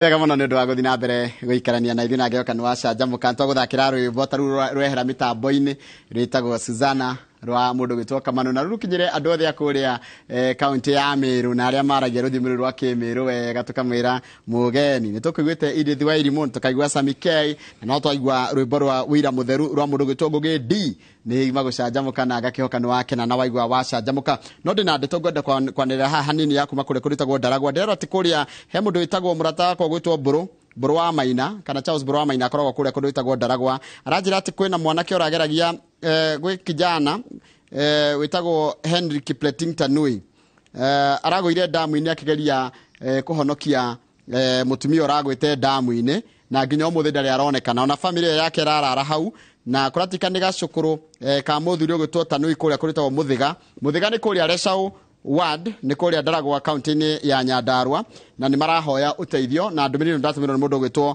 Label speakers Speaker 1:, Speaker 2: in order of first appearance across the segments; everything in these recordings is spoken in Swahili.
Speaker 1: Wega muno nĩ ũndũ wa gũthiĩ na mbere gũikarania na ithuĩ na ngĩoka nĩ wacanjamũka nĩtwagũthakĩra rwĩmbo ta rũu rwehera mĩtambo-inĩ rwĩtagwo Suzana rwa mũndũ gwĩtwo Kamano na rũkinyĩre andũ othe a kũrĩa kaunti ya Meru na arĩa maragia rũthiomi rũu rwa Kĩmĩrũ wega tũkamwĩra mũgeni. Nĩtũkũiguĩte Edith Wairimũ, tũkaigua Sammy K, na no twaigua rwĩmbo rwa Wĩira Mũtheru rwa mũndũ gwĩtwo Ngũgĩ D. Nĩ magũcanjamũka na ngakĩhoka nĩ wakena na waigua wacanjamũka. No ndĩna ndeto ngwenda kwanĩrĩra haha hanini ya kuma kũrĩa kũrĩtagwo Ndaragwa. Ndĩrerwo atĩ kũrĩa he mũndũ wĩtagwo mũrata wakwa gwĩtwo Mbũrũ wa Maina kana Charles Mbũrũ wa Maina akoragwo kũrĩa kũndũ wĩtagwo Ndaragwa. Aranjĩra atĩ kwĩna mwanake ũrageragia gwĩ kijana wĩtagwo Henry Kipleting Tanui. Aragũire damu-inĩ akĩgeria kũhonokia mũtumia ũragwĩte damu-inĩ na nginya ũmũthĩ ndarĩ aronekana. Ona famĩlĩ yake ĩrarara hau na kũratika nĩ gacũkũrũ ka mũthuri ũgwĩtwo Tanui kũrĩa kũrĩtagwo Mũthĩga. Mũthĩga nĩ kũrĩa Reshaũ ward nĩ kũrĩa Ndaragwa kaunti-inĩ ya Nyandarua na nĩ marahoya ũteithio na ndũmĩrĩri ndatũmĩrwo nĩ mũndũ ũgwĩtwo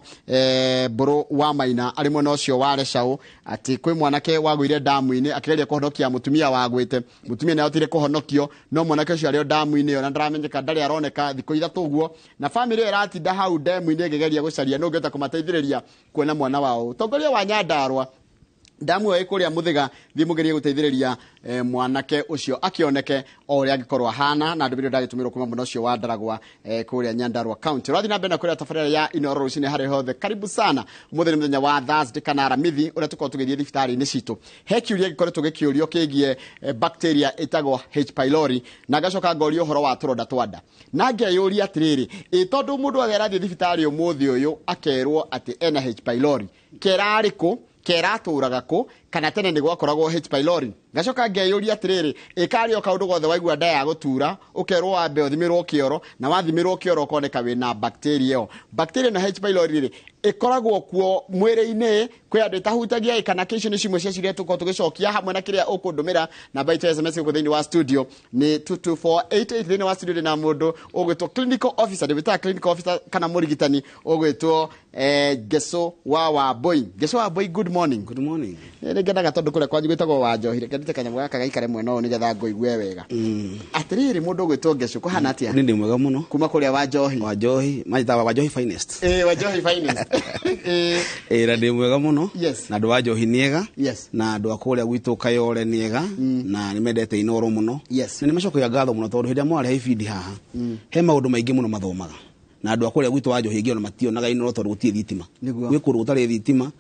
Speaker 1: Mbũrũ wa Maina arĩ mwena ũcio wa Reshaũ atĩ kwĩ mwanake wagũire damu-inĩ akĩgeria kũhonokia mũtumia wagwĩte. Mũtumia nĩ ahotire kũhonokio no mwanake ũcio arĩ o damu-inĩ ona ndaramenyeka, ndarĩ aroneka thikũ ithatũ ũguo, na famĩlĩ ĩratinda hau damu-inĩ ĩkĩgeria gũcaria nũ ũngĩhota kũmateithĩrĩria kuona mwana wao. Ũtongoria wa Nyandarua damu ĩyo ĩkũrĩa Mũthĩga thiĩ mũgerie gũteithĩrĩria mwanake ũcio akĩoneke o ũrĩa angĩkorwo ahana, na ndũmĩrĩri ndagĩtũmĩrwo kuma mwena ũcio wa Ndaragwa kũrĩa Nyandarua County. Ũrathiĩ na mbere na kũrĩa tabarĩra ya Inooro rũcinĩ harĩ hothe. Karibu sana. Ũmũthĩ nĩ mũthenya wa Thursday kana Aramithi ũrĩa tũkorwo tũgĩthiĩ thibitarĩ-inĩ citũ. He kĩũria gĩkoretwo gĩkĩũrio kĩgiĩ bacteria ĩtagwo H. pylori na ngacoka ngoria ũhoro wa tũronda twa nda. Na ngeyũria atĩrĩrĩ, tondũ mũndũ agerathiĩ thibitarĩ ũmũthĩ ũyũ akerwo atĩ ena H. pylori, kera rĩkũ, keratũraga kũ, kana tene nĩ gwakoragwo H. pylori? Ngacoka ngeyũria atĩrĩrĩ, ĩkarĩ o kaũndũ gothe waigua nda ya gũtura ũkerwo wambe ũthimĩrwo kĩoro, na wathimĩrwo kĩoro ũkoneka wĩna bacteria ĩyo. Bacteria na H. pylori rĩ ĩkoragwo kuo mwĩrĩ-inĩ kwĩ andũ ĩtahutagia, kana icio nĩ cimwe cia ciria tũkorwo tũgĩcokia hamwe na kĩrĩa ũkũndũmĩra namba itũ ya SMS gũkũ thĩinĩ wa studio nĩ 22488. Thĩinĩ wa studio na mũndũ ũgwĩtwo clinical officer, ndĩbĩtaga clinical officer kana mũrigitani ũgwĩtwo Ngeso wa Wambui. Ngeso wa Wambui, good morning.
Speaker 2: Good morning.
Speaker 1: Nĩngendaga tondũ kũrĩa kwanyu gwĩtagwo Wanjohi, reke ndute kanyamũ gaka gaikare mwena ũyũ nĩgetha ngũigue wega. Atĩrĩrĩ, mũndũ ũgwĩtwo Ngeso kũhana atĩa?
Speaker 2: Nĩ ndĩ mwega mũno.
Speaker 1: Kuma kũrĩa Wanjohi.
Speaker 2: Wanjohi, majitaga Wanjohi finest.
Speaker 1: Wanjohi finest.
Speaker 2: Na ndĩ mwega mũno.
Speaker 1: Yes.
Speaker 2: Na andũ wa Wanjohi nĩ ega.
Speaker 1: Yes.
Speaker 2: Na andũ a kũrĩa gwitũ Kayole nĩ ega. Na nĩ mendete Inooro mũno.
Speaker 1: Yes.
Speaker 2: Na nĩ macokagia ngatho mũno tondũ hĩndĩ mwarĩ ibindi haha. He maũndũ maingĩ mũno mathomaga. Na andũ a kũrĩa gwitũ Wanjohi ingĩ ona mationaga Inooro tondũ gũtirĩ thitima. Gwĩ kũndũ gũtarĩ thitima.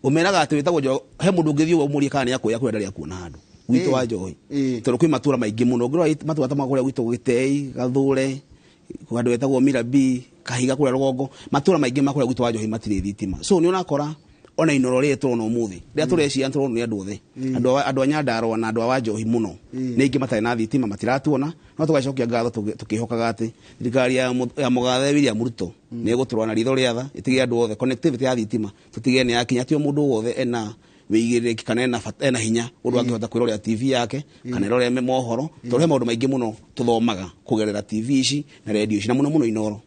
Speaker 2: Ũmeraga atĩ wĩtagwo he mũndũ ũngĩthiĩ ũmũrie kana nĩ akuoya kũrĩa ndarĩ akuona handũ gwitũ Wanjohi. Tondũ kwĩ matũra maingĩ mũno. Ũngĩrora matũra ta kũrĩa gwitũ Gĩtei, Gathũre, handũ wetagwo Mirabi, Kahiga kũrĩa Rũgongo, matũra maingĩ ma kũrĩa gwitũ Wanjohi matirĩ thitima. So nĩ ũrakora ona Inooro rĩrĩ tũrona ũmũthĩ rĩrĩa tũreciria tũrona nĩ andũ othe, andũ a Nyandarua na andũ a Wanjohi mũno nĩ ingĩ matarĩ na thitima matiratuona, no tũgacokia ngatho tũkĩhokaga atĩ thirikari ya mũgathe William Ruto nĩ ĩgũtũrora na ritho rĩatha ĩtige andũ othe connectivity ya thitima tũtige nĩ yakinya, ti o mũndũ wothe ena wĩigĩrĩrĩki kana ena hinya ũndũ angĩhota kwĩrorera TV yake kana ĩrore mohoro, tondũ he maũndũ maingĩ mũno tũthomaga kũgerera TV ici na radio ici na mũno mũno Inooro.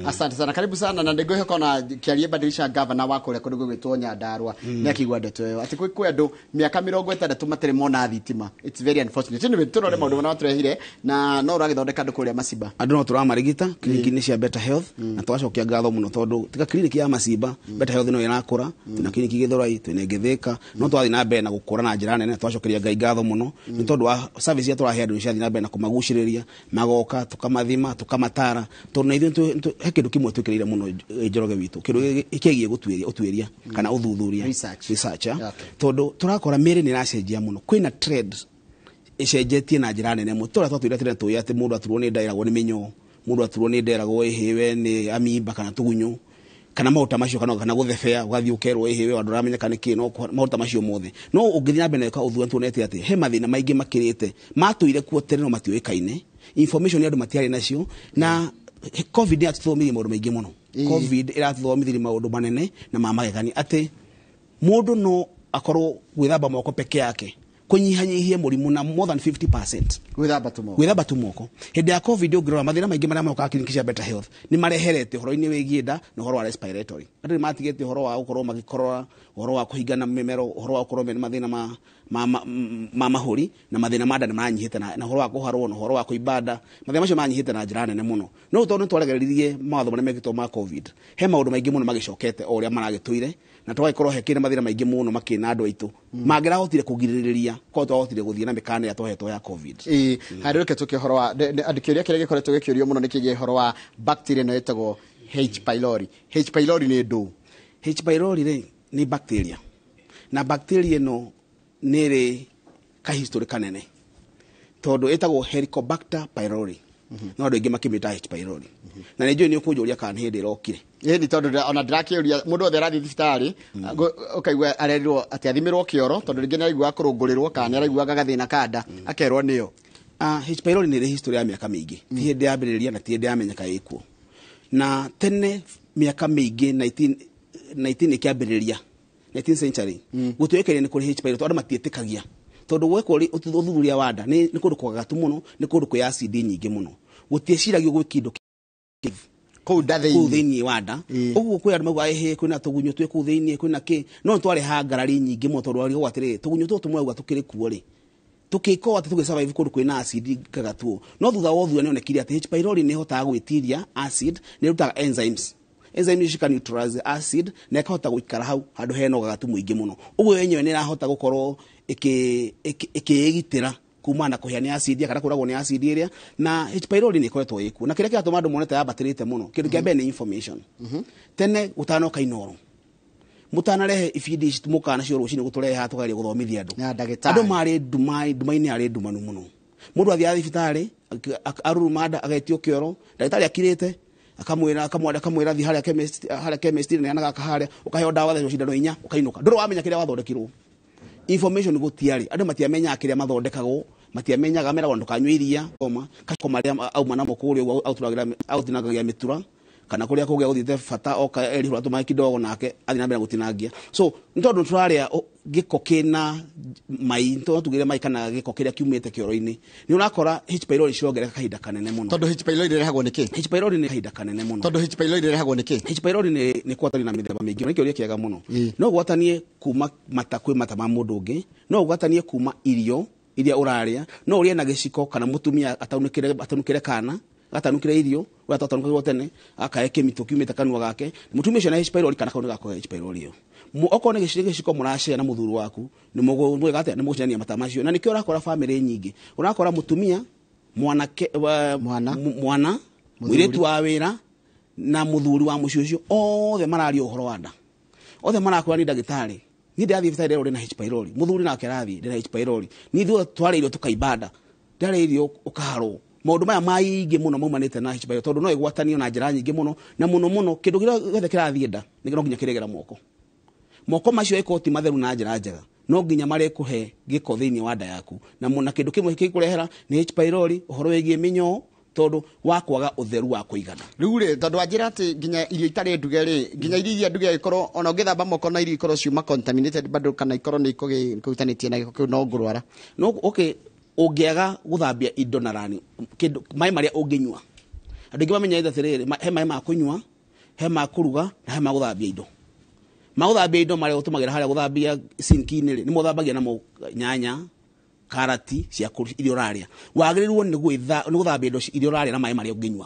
Speaker 1: Asante sana, karibu sana. Na ndĩngĩhoka na kĩarie badilisha governor wa kũrĩa kũndũ gwĩtwo Nyandarua nĩ akĩigua ndeto ĩyo atĩ kwĩ andũ mĩaka 60 matarĩ mona thitima. It's very unfortunate. Nĩ tũrore maũndũ marĩa tũrehire na no ũragĩthondeka andũ kũrĩa Macimba. Andũ
Speaker 2: no tũramarigita kliniki-inĩ cia Better Health na twacokia ngatho mũno tondũ tika kliniki ya Macimba Better Health no ĩrakũra, na kliniki Gĩthũrai twĩna Gĩthĩka no twathi na mbere na gũkũra na njĩra nene. Twacokeria Ngai ngatho mũno nĩ tondũ wa service ya tũrahe andũ ciathi na mbere na kũmagucĩrĩria magoka tukamathima tukamatara, tondũ na ithuĩ he kĩndũ kĩmwe twĩkĩrĩire mũno Njoroge witũ, kĩndũ kĩgiĩ ũtuĩria kana ũthuthuria research. Tondũ tũrakora mĩrĩ nĩ ĩracenjia mũno, kwĩna trends ĩcenjetie na njĩra nene mũno. Tũrĩa twatwĩra tũĩ atĩ mũndũ aturwo nĩ nda eragwo nĩ mĩnyoo, mũndũ aturwo nĩ nda eragwo ĩhĩwe nĩ amimba kana tũgunyũ kana maũndũ macio kana gũthebea ũgathiĩ ũkerwo ĩhĩwe andũ aramenyeka nĩ kĩ, no maũndũ macio mothe. No ũngĩthiĩ na mbere na ũthuthuria tuonete atĩ he mathĩna maingĩ makĩrĩte matũire kuo tene no matiũĩkaine, information andũ matiarĩ nacio, na COVID yatũthomithirie maũndũ maingĩ mũno. COVID ĩratũthomithirie maũndũ manene na ma magegania atĩ mũndũ no akorwo gwĩthamba moko peke yake kũnyihanyihie mũrimũ na more than 50%. Gwĩthamba tu moko. Hĩndĩ ya COVID ũngĩrora mathĩna maingĩ marĩa mokaga kliniki cia Better Health nĩ mareherete ũhoro-inĩ wĩgiĩ nda na ũhoro wa respiratory. Andũ nĩ matigĩte ũhoro wa gũkorwo magĩkorora, ũhoro wa kũhingana mĩmero, ũhoro wa gũkorwo mena mathĩna ma mahuri na mathina ma nda nĩ manyihĩte na horo wa kũharwo na horo wa kũibanda mathina macio manyihĩte na njĩra nene mũno no tondũ twaregeririe mawatho marĩa mekĩtwo ma covid he maũndũ maingĩ mũno magĩcokete o ũrĩa maragĩtũire na twagĩkorwo hekĩre mathina maingĩ mũno makĩna andũ aitũ mangĩrahotire kũgirĩrĩria ko twahotire gũthiĩ na mĩkana ya twahetwo ya covid
Speaker 1: harĩ reke tũkĩhoro wa andĩkĩũria kĩrĩa gĩkoretwo gĩkĩũrio mũno nĩ kĩgiĩ horo wa bacteria ĩno ĩtagwo H pylori. H pylori nĩ ndũ?
Speaker 2: H pylori rĩ nĩ bacteria na bacteria ĩno nĩ rĩ kahistory kanene tondũ ĩtagwo Helicobacter pylori no andũ aingĩ makĩmĩta H pylori na nĩ njũĩ nĩ ũkũnjũria kana hĩndĩ ĩrokire
Speaker 1: ni tondu ona ndirakĩũria mũndũ othe arathi thibitarĩ ũkaigua arerirwo atĩ athimirwo kĩoro tondũ rĩngĩ nĩ araigua kũrũngũrĩrwo kana nĩ araiguaga gathĩna kanda akerwo nĩyo.
Speaker 2: H pylori nĩ rĩ history ya mĩaka mĩingĩ ti hĩndĩ yambĩrĩria na ti hĩndĩ yamenyeka ĩkuo na tene mĩaka mĩingĩ 19 ĩkĩambĩrĩria 19th century gũtuĩkaine nĩ kũrĩ H pylori tondũ matiĩtĩkagia tondũ gwekwo ũthuthuria wa nda nĩ kũndũ kwagatu mũno nĩ kũndũ kwĩ acid nyingĩ mũno gũtieciragio gwĩ kĩndũ
Speaker 1: kũu
Speaker 2: thĩinĩ wa nda ũguo kwĩ andũ mauga ehe kwĩna tũgunyũ twĩ kũu thĩinĩ kwĩna kĩ no twareha ngarari nyingĩ mũno tondũ warigwo atĩrĩ tũgunyũ tũtũ mwauga tũkĩrĩ kuo rĩ tũkĩkoo atĩ tũgĩsurvive kũndũ kwĩna acid kagatuo no thutha wa ũthuthuria nĩonekire atĩ H pylori nĩ ĩhotaga gwĩtiria acid nĩ ĩrutaga enzymes cika neutralize acid na ĩkahota gũikara hau handũ hena ũgagatu mũingĩ mũno ũguo yenyewe nĩ ĩrahota gũkorwo ĩkĩĩgitĩra kuma na kũhĩa nĩ acid kana kũragwo nĩ acid ĩrĩa na H pylori nĩ ĩkoretwo ĩkuo na kĩrĩa kĩratũma andũ monete yambatĩrĩte mũno kĩndũ kĩa mbere nĩ information tene gũtanoka inoro mũtanarehe ibindi ici mũkana cio rũcinĩ gũtũrehe haha tũkageria gũthomithia andũ marĩ nduma-inĩ arĩ ndumanu mũno mũndũ athiaga thibitarĩ aruruma nda agetio kĩoro ndagĩtarĩ akirĩte akamwĩra thi harĩa chemist nĩ anaga harĩa ũkaheo ndawa thecwo cindano 4 ũkainũka ndũrĩ wamenya kĩrĩa wathondekirwo information gũtiarĩ andũ matiamenyaga kĩrĩa mathondekagwo matiamenyaga meragwo ndũkanyue iria marĩa auma namo kũrĩa ũguo autinangagia mĩtura kana kũrĩa kũgĩa gũthiĩte bata oka erihũra tũmaĩ kidogo nake athiĩ na mbere gũtinangia so nĩ tondũ tũrarĩa gĩko kĩna mai tugĩre mai kana gĩko kĩrĩa kiumĩte kĩoro-inĩ nĩ ũrakora H pylori cirongereka kahinda kanene mũno
Speaker 1: tondũ H pylori ĩrehagwo nĩkĩ
Speaker 2: H pylori nĩ kahinda kanene mũno
Speaker 1: tondũ H pylori ĩrehagwo nĩkĩ H
Speaker 2: pylori nĩ kwatania na mĩthemba mĩingĩ nĩ kĩũria kĩega mũno no gwatanie kuma mata kwĩ mata ma mũndũ ũngĩ no gwatanie kuma irio iria ũrarĩa no ũrĩe na gĩciko kana mũtumia atanukĩre kana gatanukire irio ũrĩa twatanukirwo tene akae kĩmito kiumĩte kanua gake mũtumia ũcio na H pylori kana kaũndũ gako H pylori ĩyo okorwo nĩ gĩciko mũracea na mũthuri waku nĩ mũgũcenania mata macio na nĩkĩo ũrakora famĩlĩ nyingĩ ũrakora mũtumia mwana mũirĩtu wa wĩra na mũthuri wa mũciĩ ũcio othe mararia ũhoro wa nda othe marakũra nĩ ndagĩtarĩ niĩ ndathiĩ thibitarĩ rĩrĩa ũrĩ na H pylori mũthuri nake arathiĩ ndĩ na H pylori niĩ ithuothe twarĩirio tũkaibanda ndarĩirio ũkaharwo maũndũ maya maingĩ mũno maumanĩte na H pylori tondũ no ĩgwatanio na njĩra nyingĩ mũno na mũno kĩndũ gĩothe kĩrathiĩ nda no nginya kĩregera moko macio ĩkorwo ti matheru na njĩra njega no nginya marekũhe gĩko thĩinĩ wa nda yaku na kĩndũ kĩmwe gĩkũrehera nĩ H pylori ũhoro wĩgiĩ mĩnyoo tondũ wakwaga ũtheru wa kũigana
Speaker 1: rĩu rĩ tondũ anjĩra atĩ nginya irio itarĩ nduge rĩ nginya irio nduge ikorwo ona ũngĩthamba moko na irio ikorwo ciuma contaminated bado kana ikorwo nĩ ikũhutanĩtie na gĩko kĩu no ngũrwara
Speaker 2: no okay ũngĩaga gũthambia indo na rani kĩndũ maĩ marĩa ũngĩnyua andũ aingĩ mamenyete atĩrĩrĩ he maĩ ma kũnyua he ma kũruga na he ma gũthambia indo marĩa ũtũmagĩra harĩa gũthambia sinki-inĩ rĩ nĩ mũthambagia namo nyanya karati cia irio ũrarĩa wagĩrĩirwo nĩ gũthambia indo irio ũrarĩa na maĩ marĩa ũngĩnyua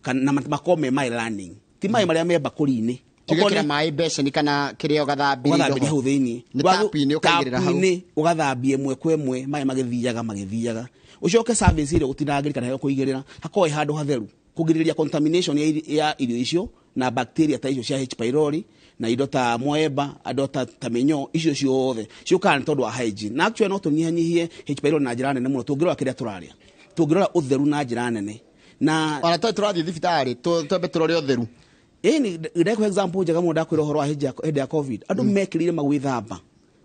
Speaker 2: kana makorwo me maĩ running ti maĩ marĩa me mbakũri-inĩ
Speaker 1: tugĩkĩra maĩ beceni kana kĩrĩa ũgathambia
Speaker 2: hau thĩinĩ
Speaker 1: nĩ tapu-inĩ ũkaigĩrĩra hau
Speaker 2: ũgathambia ĩmwe kwa ĩmwe maĩ magĩthiaga ũcoke service ĩrĩa ũtinangĩri kana kũigĩrĩra hakorwo handũ hatheru kũgirĩrĩria contamination ya irio icio na bacteria ta icio cia H pylori na indo ta moeba indo ta mĩnyoo icio ciothe ciũkaga nĩ tondũ wa hygiene na actually no tũnyihanyihie H pylori na njĩra nene mũno tũngĩrora kĩrĩa tũrarĩa tũngĩrora ũtheru na njĩra nene na
Speaker 1: ona tũrathiĩ thibitarĩ twambe tũrore ũtheru
Speaker 2: ndekho example njega mũndũ ndakwĩra ũhoro wa hĩndĩ ya covid andũ mekĩrire magwĩthamba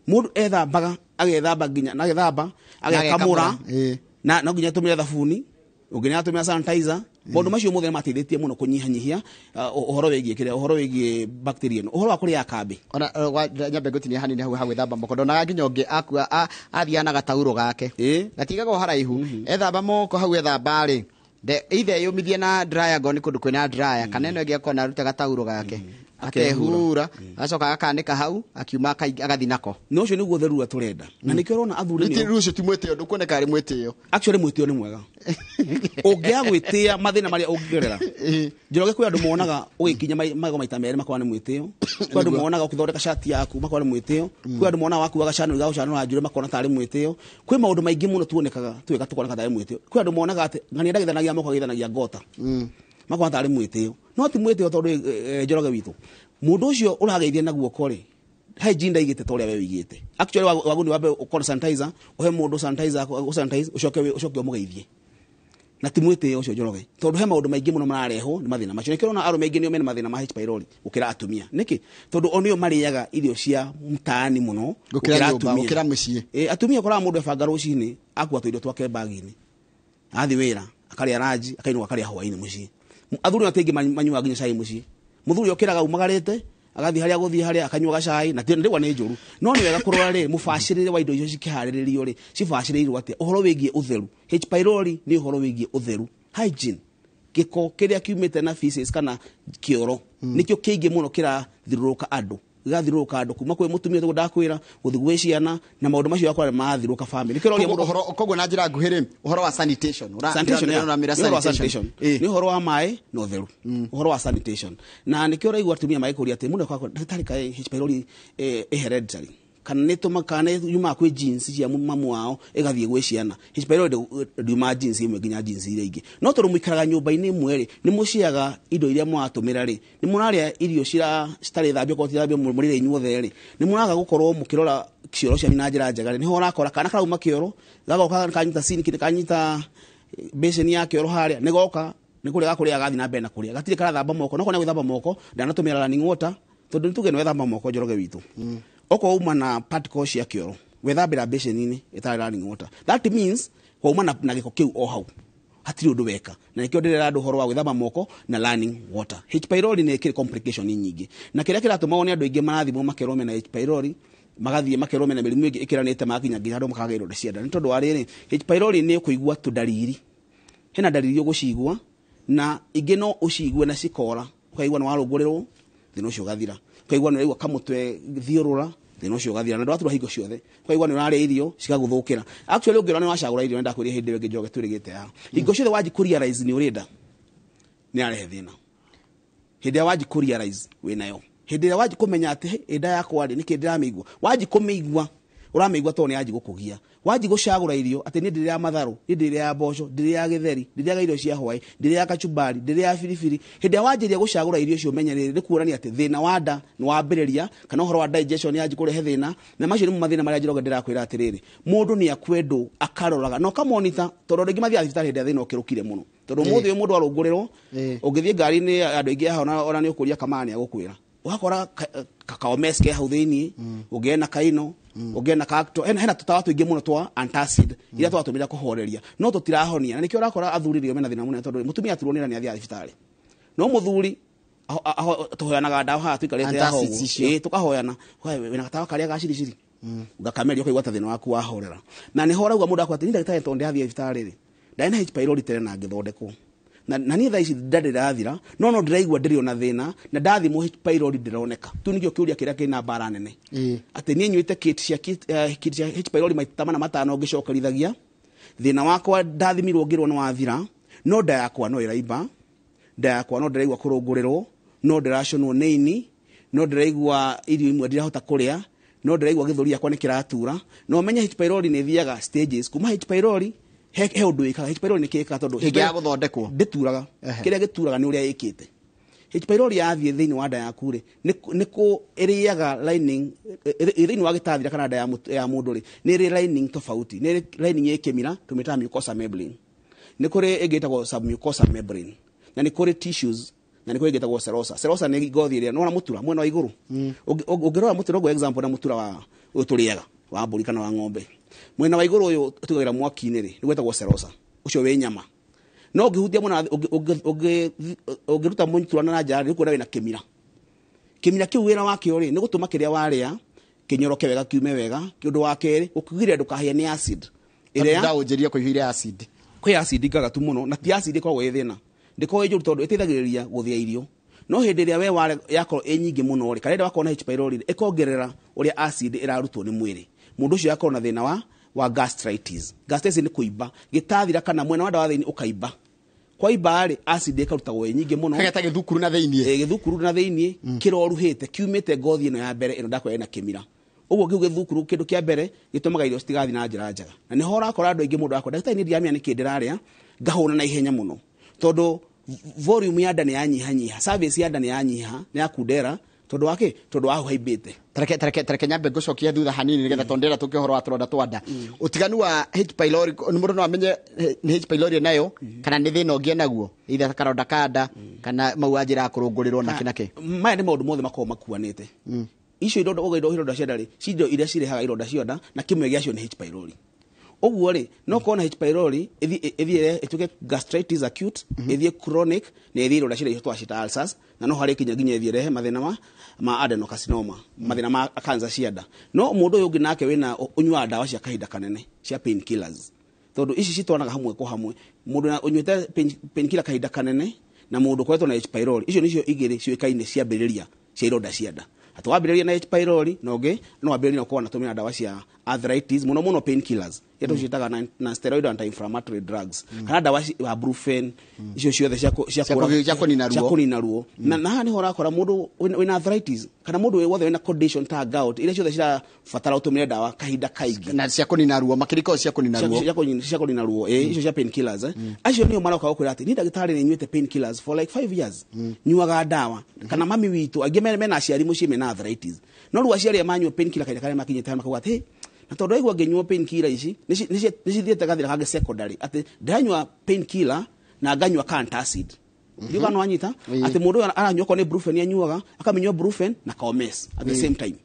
Speaker 2: mũndũ ethambaga agethamba nginya na gethamba agakamũra na no nginya tũmĩre thabuni ũngĩnya tũmĩra sanitizer maũndũ macio mothe mateithĩtie mũno kũnyihanyihia ũhoro wĩgiĩ bacteria ũhoro wa kũrĩa kambĩ
Speaker 1: ona nyambe ngũtinia hanini hau gwĩthamba moko ndonaga nginya ũngĩ athiana gatauro gake gatigagwo haraihu ethamba moko hau ethamba rĩ de either yumithie na dryer goni kundu kwina dryer kana eno ngi akona ruta gatauro gake akehura acoka akanika hau akiuma agathi nako
Speaker 2: no cio niguo theru aturenda na nikio rona athuri
Speaker 1: ni rucio ti mwetio ndukuoneka ari mwetio
Speaker 2: actually mwetio ni mwega ungia gwitia mathina maria ungigerera Njoroge kwi andu monaga ugikinya mago maita meri makwa ni mwetio kwi andu monaga ukithondeka shati yaku makwa ni mwetio kwi andu monaga wakuaga channel ga ucanura njure makona tari mwetio kwi maundu maingi muno tuonekaga twika tukoneka tari mwetio kwi andu monaga ati ngani ndagithanagia moko githanagia ngota makwa tari mwetio no ti mwetio tondu Njoroge witu mundu ucio urageithia na guoko ri hygiene ndaigite toria we wigite actually wagundi wabe ukora sanitizer uhe mundu sanitizer usanitize ucoke umugeithie na ti mwite ucio Njoroge tondu he maundu maingi muno marareho ni mathina macio nikiro na arume aingi nio mena mathina ma H pylori ukira atumia niki tondu onio mariaga irio cia mtaani muno
Speaker 1: ukira atumia ukira mucie
Speaker 2: atumia kora mundu ebanga rucini akua tuindo twake bagini athi wira akaria raji akainua akaria hwaini mucie athuri atengi manyua nginya cai mucie muthuri okiraga umagarete agathi haria guthii haria akanyua gacai na ndigwa ni njuru no ni wega kurora ri mubashirire wa indo icio cikiharirio ri cibashiririrwo atia uhoro wigie utheru H pylori ni uhoro wigie utheru hygiene giko kiria kiumite na feces kana kioro nikio kiingi muno kira thiruruka andu gathiruruka andu kuma kwi mutumia tu ndakwira guthi gwe ciana na maundu macio yakwa mathiruruka family nikio ria mundu
Speaker 1: uhoro koguo na njira nguhiri uhoro wa sanitation
Speaker 2: ni uhoro wa mai no theru uhoro wa sanitation na nikio raigwa atumia mai kuria ati muno kwa ndagitari ka H pylori hereditary kana nituma kana yuma kwi genes cia mamu wao igathie gwe ciana H pylori nduma genes imwe nginya genes iria ingi no toro muikaraga nyumba-ini imwe ri ni muciaga indo iria mwatumira ri ni munaria irio citari thambio ko thambio murire inyuothe ri ni munaga gukorwo mukirora cioro cia mina njira njega ri ni ho rakora kana karauma kioro gagoka kanyita sini kiti kanyita basin ya kioro haria ni goka ni kuria gakuria gathi na mbena kuria gatire kara thamba moko no kona gwithamba moko ndanatumira running water tondu nituge no wethamba moko Njoroge witu oko uma na particles cia kioro wethambira basin-ini itari running water that means kwa uma na giko kiu o hau hatiri undu weka na nikio ndirera andu horo wa gwithamba moko na running water H pylori ni kiri complication nyingi na kiria kiratuma wone andu aingi marathimo makerome na H pylori magathie makerome na mirimu ingi ikiranite makinya nginya andu makaga indo cienda ni tondu wa riri H pylori ni kuigua tudariri hena dariri ugucigua na ingi no ucigwe na cikora ukaigua no warungurirwo thina ucio gathira ukaigua no raigua kamutwe thiurura thina ucio gathira na ndwatura hingo ciothe ukaigua no rari irio cikaguthukira actually ungirwa ni wacagura irio nda kwiri hindi ingi Njoroge turigite ya hingo ciothe waji kurealize ni urinda ni arehe thina hindi ya waji kurealize winayo hindi ya waji kumenya ati enda yakwa ri niki ndiramigwa waji kumigwa uramigwa to ni yaji gukugia waji gucagura irio ati ni ndire ya matharu ni ndire ya mboco ndire ya githeri ndire ya irio cia hwai ndire ya kachumbari ndire ya firifiri hindi ya wajiria gucagura irio cio menyerere ni kuurani ati thina wa nda ni wambiriria kana uhoro wa digestion yaji kurehe thina na macio ni mathina maria Njoroge ndirakwira atiriri mundu ni akwendo akaroraga no kamonita tondu ringi mathia thibitari hindi thina ukirukire muno tondu muthe mundu arungurirwo ungithie ngari ni andu ingi ha ona ni ukuria kamani agukwira wakora kakaomeske hau thiini ugena kaino ugena kakto hena tutawa tuingi muno twa antacid ira twatumira kuhoreria no tutirahonia na nikio rakora athuririo mena thina muno tondu mutumia turonira ni athia thibitari no muthuri tuhoyanaga ndawa ha tuikarete ya hogo tukahoyana wena gatawa karia gaciriciri ngakameria ukaigwa ta thina waku wahorera na ni horagwa mundu akwa ati ni ndagitari tondu athia thibitari ri ndaina H pylori tere na ngithondekwo na ni thaici ndirathira no ndiraigwa ndirio na thina na ndathi mu H pylori ndironeka tu nikio kiuria kiria kina bara nene ati ni nyuite kit cia H pylori maita mana matano ngicokerithagia thina wakwa ndathimirwo ngirwo no wathira no nda yakwa no iraimba nda yakwa no ndiraigwa kurungurirwo no ndiraconwo neini no ndiraigwa irio imwe ndirahota kuria no ndiraigwa githuri yakwa nikiratura no menya H pylori ni thiaga stages kuma H pylori he undu ikaga H pylori ni kika tondu
Speaker 1: hingia guthondekwo
Speaker 2: ndituraga kiria gituraga ni uria ikite H pylori yathie thiini wa nda yaku ri niku iriaga lining thiini wa gitathira kana nda ya mundu ri ni ri lining tofauti ni ri lining yekemira tumita mucosa membrane ni kuri igitagwo submucosa membrane na ni kuri tissues na ni kuri igitagwo serosa ni ngothi ria no na mutura mwena wa iguru ungirora mutura go example na mutura wa uturiaga wa mburi kana wa ng'ombe mwena wa iguru uyu tugagira mwaki-ini ri ni gwetagwo serosa ucio we nyama no ngihutia muna ungiruta mutura na njara ni kuona wina kimira kiu wira wakio ri ni gutuma kiria waria kinyoroke wega kiume wega kiundu wa keri ukugire ndukahia ni acid
Speaker 1: iria ndaunjiria kuihire acid
Speaker 2: Kwi acid ngagatu muno na ti acid ko gwethina. Ndiko ejuru tondu iteithagiriria guthia irio. No hindi ria we wale yako enyingi muno ri kana wako na H pylori ikongerera uria acid irarutwo ni mwiri. Mundu ucio yakoro na thina wa gastritis. Gastritis ni kuiba, gitathira kana mwena wa dawa ukaiba. Kwa ibari acid ikarutagwo nyingi muno.
Speaker 1: Kageta githukuru na theinie.
Speaker 2: Githukuru na theinie kiroruhite kiumite ngothi ino ya mbere ino ndakwa ina kimira. Uguo kiu githukuru kindu kia mbere gitumaga irio citigathi na njira njega. Na ni hora akora andu aingi mundu akwa ndagitari ni ndiamia ni kindiraria ngahuna na ihenya muno. Tondu volume ya ndani yanyiha service ya ndani yanyiha ni akundera tondu wake tondu wa haibite
Speaker 1: tareke nyambe gucokia thutha hanini nigetha tondera tukihoro wa tronda twanda utiganu wa H pylori ni mundu no amenye ni H pylori nayo kana ni thina ungi naguo itha karonda kanda kana mauanjira kurungurirwo na kinake
Speaker 2: maya ni maundu mothe makoma kuanite icio ironda cia ndari cindo iria cirehaga ironda cia nda na kimwe giacio ni H pylori. Oguo ri no kona H pylori ithie etuke gastritis acute ithie chronic na ithie ironda cia twacita ulcers na no hari kinya ithie rehe mathina ma adenocarcinoma mathina ma cancer cia nda. No mundu uyu ungi nake wina unyua ndawa cia kahinda kanene cia pain killers tondu ici citwanaga hamwe kwa hamwe mundu na unyuite pain killer kahinda kanene na mundu kwetwo na H pylori icio nicio igiri ciukaine cia mbiriria cia ironda cia nda. Atwambiriria na H pylori noge no ambiriria no kwa natumira ndawa cia arthritis muno pain killers yeto citaga na steroid anti-inflammatory drugs kana ndawa cia brufen icio ciothe cia kunina ruo na ni hora kora mundu wina arthritis kana mundu wothe wina condition ta gout ile ciothe cia fatara utumire ndawa kahinda kaingi
Speaker 1: na cia kunina ruo makiriko cia kunina
Speaker 2: ruo icio cia pain killers acio niyo maroka gukwira ati ni ndagitari ni nyuite pain killers for like 5 years nyuaga ndawa kana mami witu angi mena aciari mucie mena arthritis no ruo aciari manyua pain killer kahinda kare makinyita makauga ati na tondu aigua ngenyua pain killer ici nicithiete gathira kage secondary ati ndanyua pain killer na nganyua antacid ndiga no anyita ati mundu aranyua ko ni brufen anyuaga akamenyua brufen na comes at the same time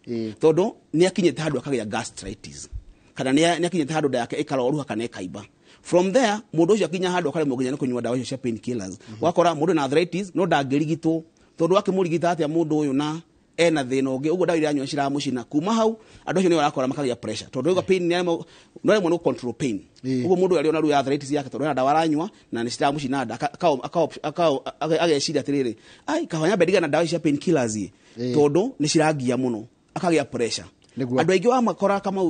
Speaker 2: tondu ni akinyete handu akagya gastritis kana ni akinyete handu nda yake ikaroruha kana ikaiba. From there mundu ucio akinya handu akare muginya ni kunyua ndawa icio cia pain killers wakora mundu na arthritis no ndangirigitwo tondu akimurigita atia mundu uyu na ena thina ungi uguo ndawa iria anyua ciramucina kuma hau andu acio ni warakora makagia pressure tondu uga pain no no control pain uguo mundu ari ona ru arthritis yake tondu ndawa aranyua na ni ciramucina nda ageciria atiriri ai kahanya bediga na ndawa cia pain killers tondu ni ciragia muno akagia pressure andu aingi wa makora kama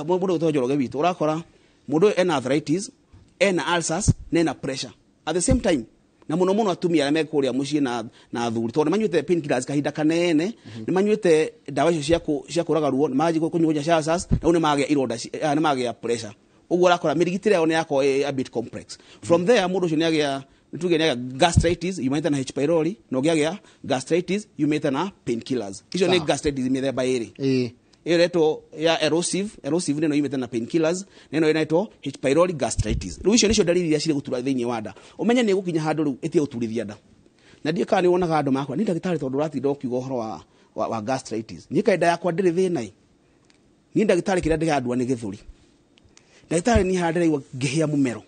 Speaker 2: mundu utojoroge witu urakora mundu ena arthritis ena ulcers na pressure at the same time na muno atumia arĩa mekuria mucie na thuri tondu manyuite pain killers kahinda kanene ni manyuite ndawa icio cia kuraga ruo ni maji kunyuja shasas na ni magia ironda ni magia pressure uguo rakora mirigitire yao ni yako a bit complex. From there mundu ucio ni agia tuge ni gastritis yumaita na H pylori no gia gastritis yumaita na pain killers icio ni gastritis mithemba iri ireto ya erosive neno imete na pain killers neno inaitwo H pylori gastritis. Riu icio nicio dalili ya cire gutura thiini wa nda umenye ni gukinya handu riu etie guturithia nda na ndie kana ni wonaga andu makwa ni ndagitari tondu ratindo ukiuga horo wa gastritis ni kaida yakwa ndiri thina ni ndagitari kira ndigadwa ni githuri ndagitari ni handira igwa ngihia mumero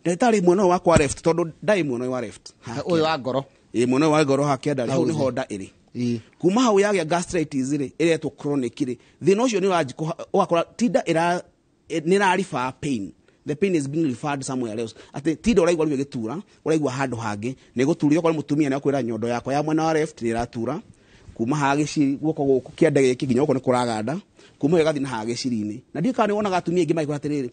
Speaker 2: ndagitari mweno wa kwa left tondu ndai mweno wa left
Speaker 1: uyu wa ngoro
Speaker 2: mweno wa ngoro hakenda hau ni honda iri kuma hau yagia gastritis ri iretwo chronic ri thina ucio ni wakora tida ni rifa pain the pain is being referred somewhere else ati tida uraigwa ruo gitura uraigwa handu hangi ni guturio kwa mutumia na kwira nyondo yako ya mwena wa left ni ratura kuma hagici guoko guku kienda giki ginya uko ni kuraganda kuma gathi na hagiciri-ini na ndika ni wonaga atumia ingi maikora atiriri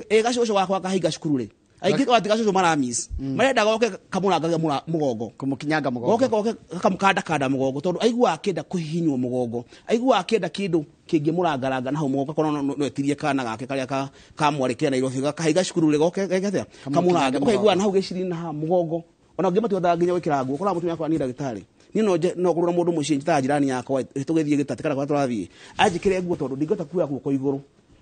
Speaker 2: gacoco wakwa kahinga cukuru ri aingi kwati gacoco maramis marenda goke kamurangaga mugongo
Speaker 1: kumukinyanga mugongo
Speaker 2: goke kamukanda mugongo tondu aigua akenda kuhihinywo mugongo aigua akenda kindu kingi murangaranga na hau mugongo kono no etirie kana gake karia kamwarekera na irofi kahiga cukuru ri goke gatia kamuranga ukaigua na hau giciri-ini na mugongo ona ungi matiothaga nginya gwikira nguo kora mutumia kwa ni ndagitari ni no kurura mundu mucie ta jirani yakwa tugithie gitati kana kwa turathie anjikire nguo tondu ndingota kuya guko iguru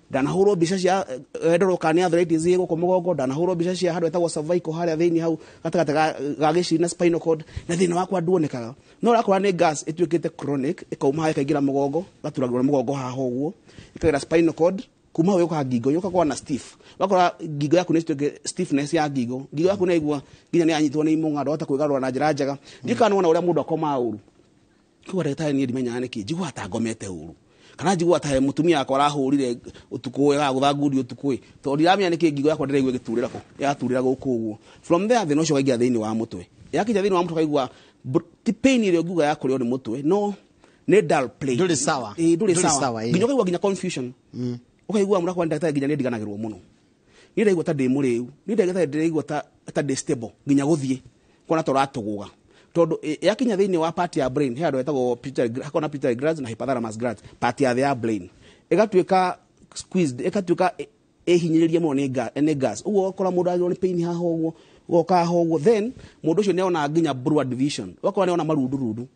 Speaker 2: ndanahurwo mbica cia endoroka ni arthritis guko mugongo ndanahurwo mbica cia handu etagwo cervical haria thiini hau gatagata ga giciri na spinal cord na thina wakwa nduonekaga no rakora ni gas ituikite chronic ikauma ha ikaingira mugongo gaturagirwo mugongo haha uguo ikagira spinal cord kuma wewe kwa ngingo yoka kwa na stiff wakora ngingo yaku ni stiffness ya ngingo yaku naigua nginya ni anyitwo ni imunga ndota kwigarura na njira njega ndikana wona uria mundu akoma uru kwa ndagitari ni ndimenya niki njigwa ta ngomete uru kana njigua ta he mutumia akwa arahurire utuku ya guthanguri utuku to ndiramenya niki ngigo yakwa ndiraigua giturira ko yaturira guku uguo from there thina ucio kaingia thiini wa mutwe yakija thiini wa mutwe kaigua ti pain ile ngiuga yakurio ni mutwe no ne dull play
Speaker 1: nduri sawa
Speaker 2: nginya kaigua nginya confusion ukaigua mura kwa ndagĩtarĩ nginya ndiganagirwo muno ni ndaigua ta ndi muriu ni ndaigua ta ndi stable nginya guthie kona to ratuguga tondu yakinya thiini wa part ya brain he andu etagwo pituitary glands na hypothalamus glands part ya the brain igatuika squeezed ikatuika ehinyiriria muno ni gas uguo okora mundu agirwo ni pain haha uguo goka hoguo then mundu ucio neona nginya broad division wakora neona marundu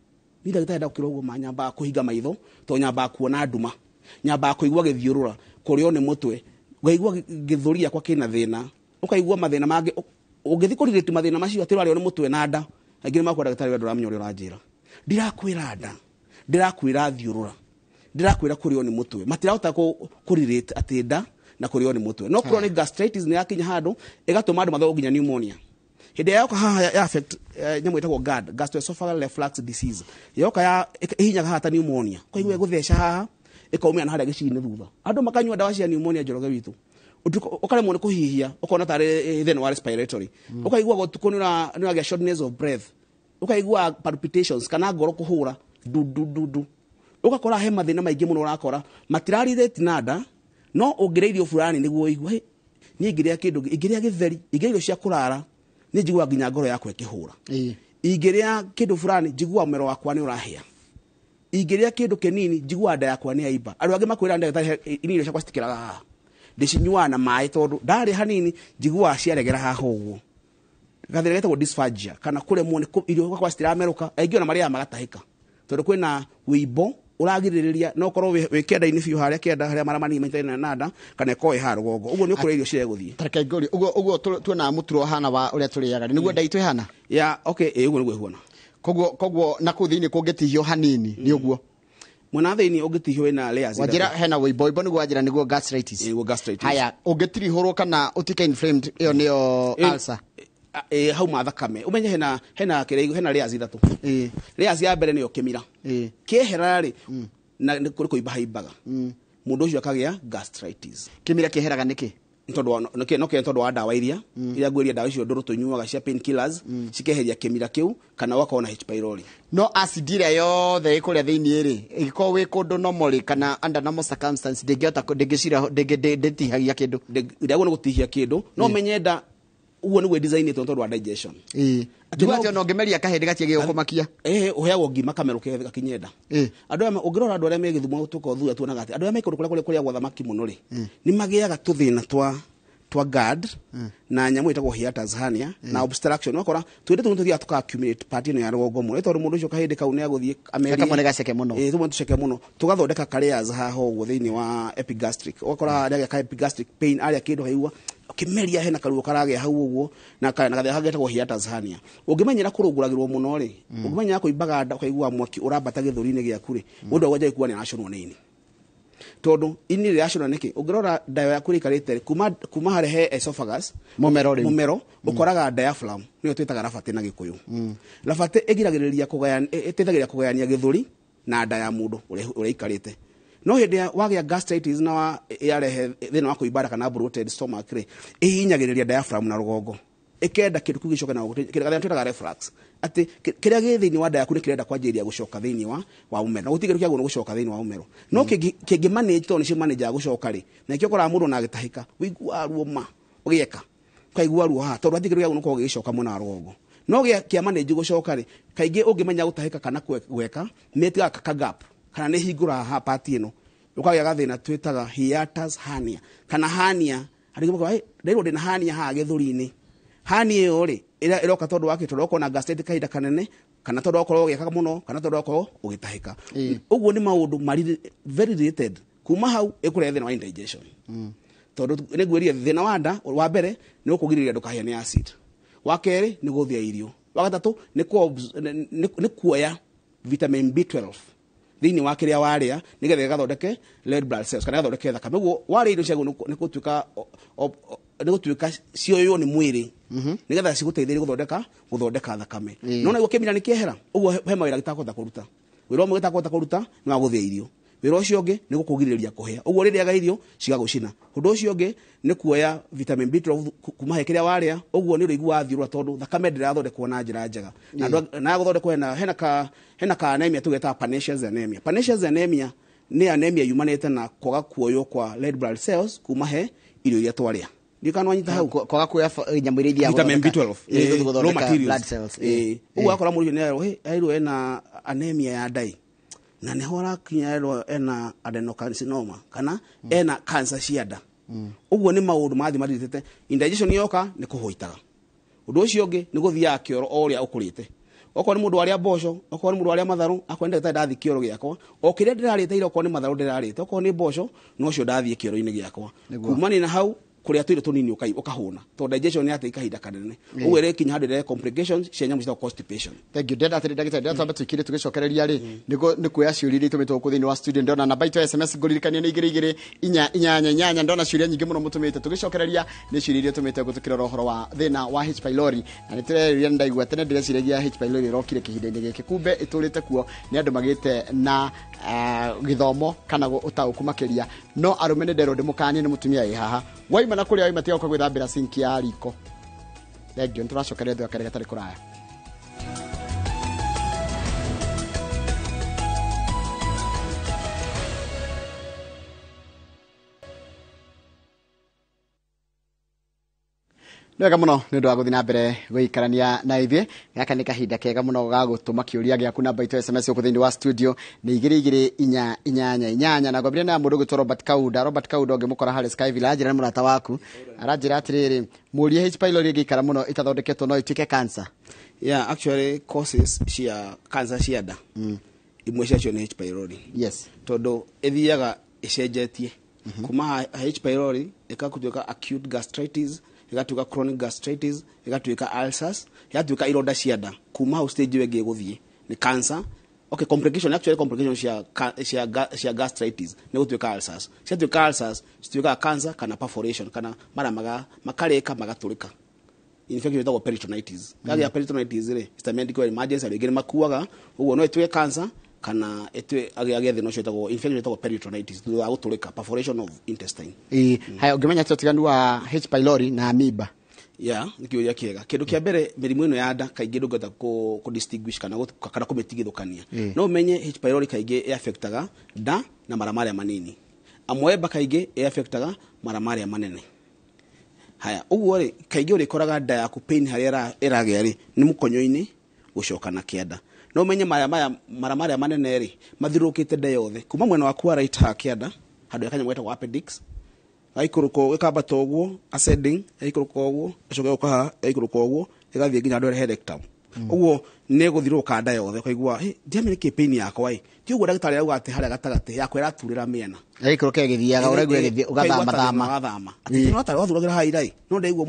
Speaker 2: ni ndagĩtarĩ ndakira uguo manyamba kuhinga maitho to nyamba kuona nduma nyamba kuigua githiurura kurio ni mutwe ngaigua githuria kwa kina thina ukaigua mathina mangi ungithi kuririte mathina macio ati rwario ni mutwe na nda angire makwa ndagĩtarĩ wendu ramenya uria uranjira ndirakwira nda ndirakwira thiurura ndirakwira kurio ni mutwe matirahota kuririte ati nda na kurio ni mutwe no chronic gastritis ni yakinya handu igatuma andu mathogo nginya pneumonia hinde yoka haha ya affect nyamu itagwo GERD gastroesophageal reflux disease yoka ya ihinya haha ta pneumonia koigwe gutheca haha ikaumia na haria gicini thutha andu makanyua dawa cia pneumonia njoroge witu ukaremwo ni kuhihia ukona tare then wa respiratory ukaigua gotuko ni uragia shortness of breath ukaigua palpitations kana ngoro kuhura du ukakora he mathina maingi muno urakora matirari retinada no ungireirio fulani niguo igua ni ingiria kindu ingiria githeri ingiria cia kurara ni njigua nginya ngoro yakwa ikihura ingiria kindu fulani njigua umero wakwa ni urahia ingiria kindu kinini njigua nda yakwa ni aiba andu angi makwira ndagĩtarĩ ini cia kwastikiraga ndicinyua na mai tondu ndari hanini njigua ciaregera haha uguo gathira getagwo dysphagia kana kuremwo ni irio kwa stirameruka aingĩ na maria magatahika tondu kwina wibo uragiririria no korwo wikenda ini biu haria kenda haria mara manini maitana nada kana ko ha rugongo uguo ni ukure irio cire guthie
Speaker 1: tareka ngori uguo tuona muturo hana wa uria turiaga niguo ndaitwe hana
Speaker 2: ya okay uguo niguo huona
Speaker 1: koguo na kuthini kungitihio hanini ni uguo
Speaker 2: mwana thiini ungitihio wina layers
Speaker 1: wajira hena wibo niguo wajira niguo gastritis haya ungitirihurwo kana utika inflamed iyo niyo ulcer
Speaker 2: hau mathakame umenye hena kireigo hena layers ithatu layers ya mbere niyo kimira kieherari na kuri kuibahaimbaga mundu ucio akagia gastritis
Speaker 1: kimira kieheraga niki
Speaker 2: tondu wa dawa iria ngwiria dawa icio nduru tunyuaga cia pain killers cikeheria kimira kiu kana wakona H pylori
Speaker 1: no acid ira yothe ikuria thiini ri igiko wi kundu normal kana under normal circumstances ndingihota ndingicira ndingitihagia kindu
Speaker 2: ndago no gutihia kindu no menyenda uwo niwe design tondu wa digestion
Speaker 1: Atuwaje no ngemeria kahende gatie gikumakia
Speaker 2: uheagwo ngima kameruke gakinyenda andu ungirora andu aria megithumo tuko thua tuonaga ati andu aria mekuru kuria gwa thamaki muno ri ni magiaga tuthina twa GERD na nyamu itagwo hiatus hernia na obstruction wakora twende tuthia tuka accumulate part ino ya rugongo muno tondu mundu ucio kahende kau ne aguthie
Speaker 1: ameria kamone gaceke muno
Speaker 2: tumwe tuceke muno tugathondeka layers haha uguo thiini wa epigastric wakora aria ka epigastric pain aria kindu haigua kimeria hena karuo karage hau uguo na gathia hagetagwo hiatus hernia ungimenyera kurunguragirwo muno ri ungimenyera kuimbaga nda ukaigua mwaki urambata githuri-ini giaku ri mundu agwaje ikuwa ni araconwo ni ini tondu ini reaction niki ungirora dawa ya kurikarite kuma hare he esophagus mumero ukoraga diaphragm niyo twitaga rafate na gikuyu rafate igiragiriria itithagiria kugayania githuri na nda ya mundu uria ikarite no hindi wagia gastritis na yarehe thina wa kuibara kana bloated stomach ri ihinyagiriria diaphragm na rugongo ikenda kindu kugicoka na kiraga twitaga reflux ati kiria githini wa nda yaku ni kirenda kwanjiria gucoka thiini wa umero na gutigiru kiagu no gucoka thiini wa umero no kingi manage to ni cio manager gucoka ri na ikio kora mundu na agitahika wigua ruo ma ugieka kaigua ruo ha tondu atigiru kiagu no ko gicoka muna rugongo no kia manage gucoka ri kaingi ungimenya gutahika kana gweka metiga ka gap kana ni hingura ha part ino ukagia gathina twitaga hiatus hernia kana hernia arigimo kwa ndiro ndina hernia ha githuri-ini hernia iyo ri iroka tondu wakitwo roko na gastritis kahinda kanene kana tondu okorwo ugekaga muno kana tondu okorwo ugitahika uguo ni maundu mari very related kuma hau ikurehe thina wa indigestion tondu ni gweria thina wa nda wa mbere ni ukugiriria ndukahia ni acid wa keri ni guthia irio wa gatatu ni kuoya vitamin B12 thiini wa kiria waria nigetha gathondeke red blood cells kana gathondeke thakame uguo waria irio ciagu ni gutuika cioyo ni mwiri nigetha ciguteithĩrĩrie guthondeka thakame no na igukimira ni kiehera uguo he mawira gitakota kuruta wira umwe gitakota kuruta ni wa guthia irio wira ucio ungi ni gukugiriria kuhia uguo riria ga irio cigagucina undu ucio ungi ni kuoya vitamin B12 kuma he kiria waria uguo ni urigu wathiurwa tondu thakame ndirathondekwo na njira njega na guthondekwo hena ka anemia tugeta pernicious anemia. Pernicious anemia ni anemia yumanite na kwaga kuoyo kwa red blood cells kuma he irio iria twaria ndikano anyita hau
Speaker 1: kwaga kuoya nyamu iria dia
Speaker 2: vitamin B12
Speaker 1: raw blood cells
Speaker 2: uguo akora muri ni airo ena anemia ya dai na ne hora kinyarwo ena adenocarcinoma kana ena cancer cia nda uguo ni maundu mathitete indigestion yoka ni kuhoitaga undu ucio ungi ni guthia kioro oria ukurite okwa ni mundu waria mboco okwa ni mundu waria matharu akwenda ta ndathi kioro giakwa okiria ndirarite ira okwa ni matharu ndirarite okwa ni mboco no cio ndathie kioro-ini giakwa kumani na hau kuria twire tunini ukahuna to digestion ni ate kahinda kanene uguo ire kinya handire complications cia nyamu cia constipation.
Speaker 1: Thank you dada atiri ndagita dada twamba twikire tugicokereria ri ni kuya ciuri tumitwo ku thini wa studio ndona namba itu SMS ngulirikania ni 22 ndona ciuria nyingi muno mutumite tugicokereria ni ciuria tumite gutukira rohoro wa thina wa H pylori na nitireria ndaigua tene ndireciregia H pylori rokire kihinda-ini giki kumbe iturite kuo ni andu magite na githomo kana utauku makiria no arume ni ndero ndimukanie ni mutumia i haha waima na kuria waima tiga kwithambira sinki ya riko. Thank you nturacokereria thwa kare gatari kuraya. Nega muno ni ndo aguthi na mbere guikarania na ithe gaka ni kahinda kega muno ga gutuma kiuria giaku namba itu SMS ku thini wa studio ni 22 na gwabire na mundu gwitwo Robert Kauda ngimukora Harris Sky Village na murata waku aranjira atiriri muria H pylori gikara muno itathondeketwo no itike cancer.
Speaker 2: Yeah, actually causes cia cancer cia nda imwe cia ni H pylori.
Speaker 1: Yes,
Speaker 2: todo ethiaga icenjetie kuma H pylori ikakutuika acute gastritis igatuika chronic gastritis igatuika ulcers igatuika ironda cia nda kuma stage wege guthie ni cancer. Okay, complication actually complication cia gastritis ni gutuika ulcers cia tuika ulcers tuika cancer kana perforation kana mara makareka magaturika infection itago peritonitis ya peritonitis ri it's a medical emergency agire makuaga uguo no etwe cancer kana etwe agethe no cio infection itago peritonitis thutha wa guturika perforation of intestine.
Speaker 1: Hayo ngimenya tutiganu wa H pylori na amoeba.
Speaker 2: Yeah, nikiuria kiega kindu kia mbere mirimu ino ya nda kaingi ndungata ku distinguish kana kumetigithukania no menye H pylori kaingi affectaga nda na maramari manini amoeba kaingi affectaga maramari manene. Haya uguo ri kaingi uri koraga nda yaku pain haria iragea ri ni mukonyo-ini gucoka na kianda no menye maramari manene ri mathirukite nda yothe kuma mwena waku wa right ha kianda handu yakanya mweta appendix aikuruko ikambata uguo ascending aikuruko uguo acoke ukaha aikuruko uguo igathie nginya ndwere rectum uguo ne guthiruka nda yothe ukaigua ndiamenya ki pain yakwa ti uguo ndagitari auga ati haria gatagati yakwa iraturira miena
Speaker 1: aikuruke githiaga uraigua githi ugathama
Speaker 2: ati no tari wathuragira hairai no ndaigua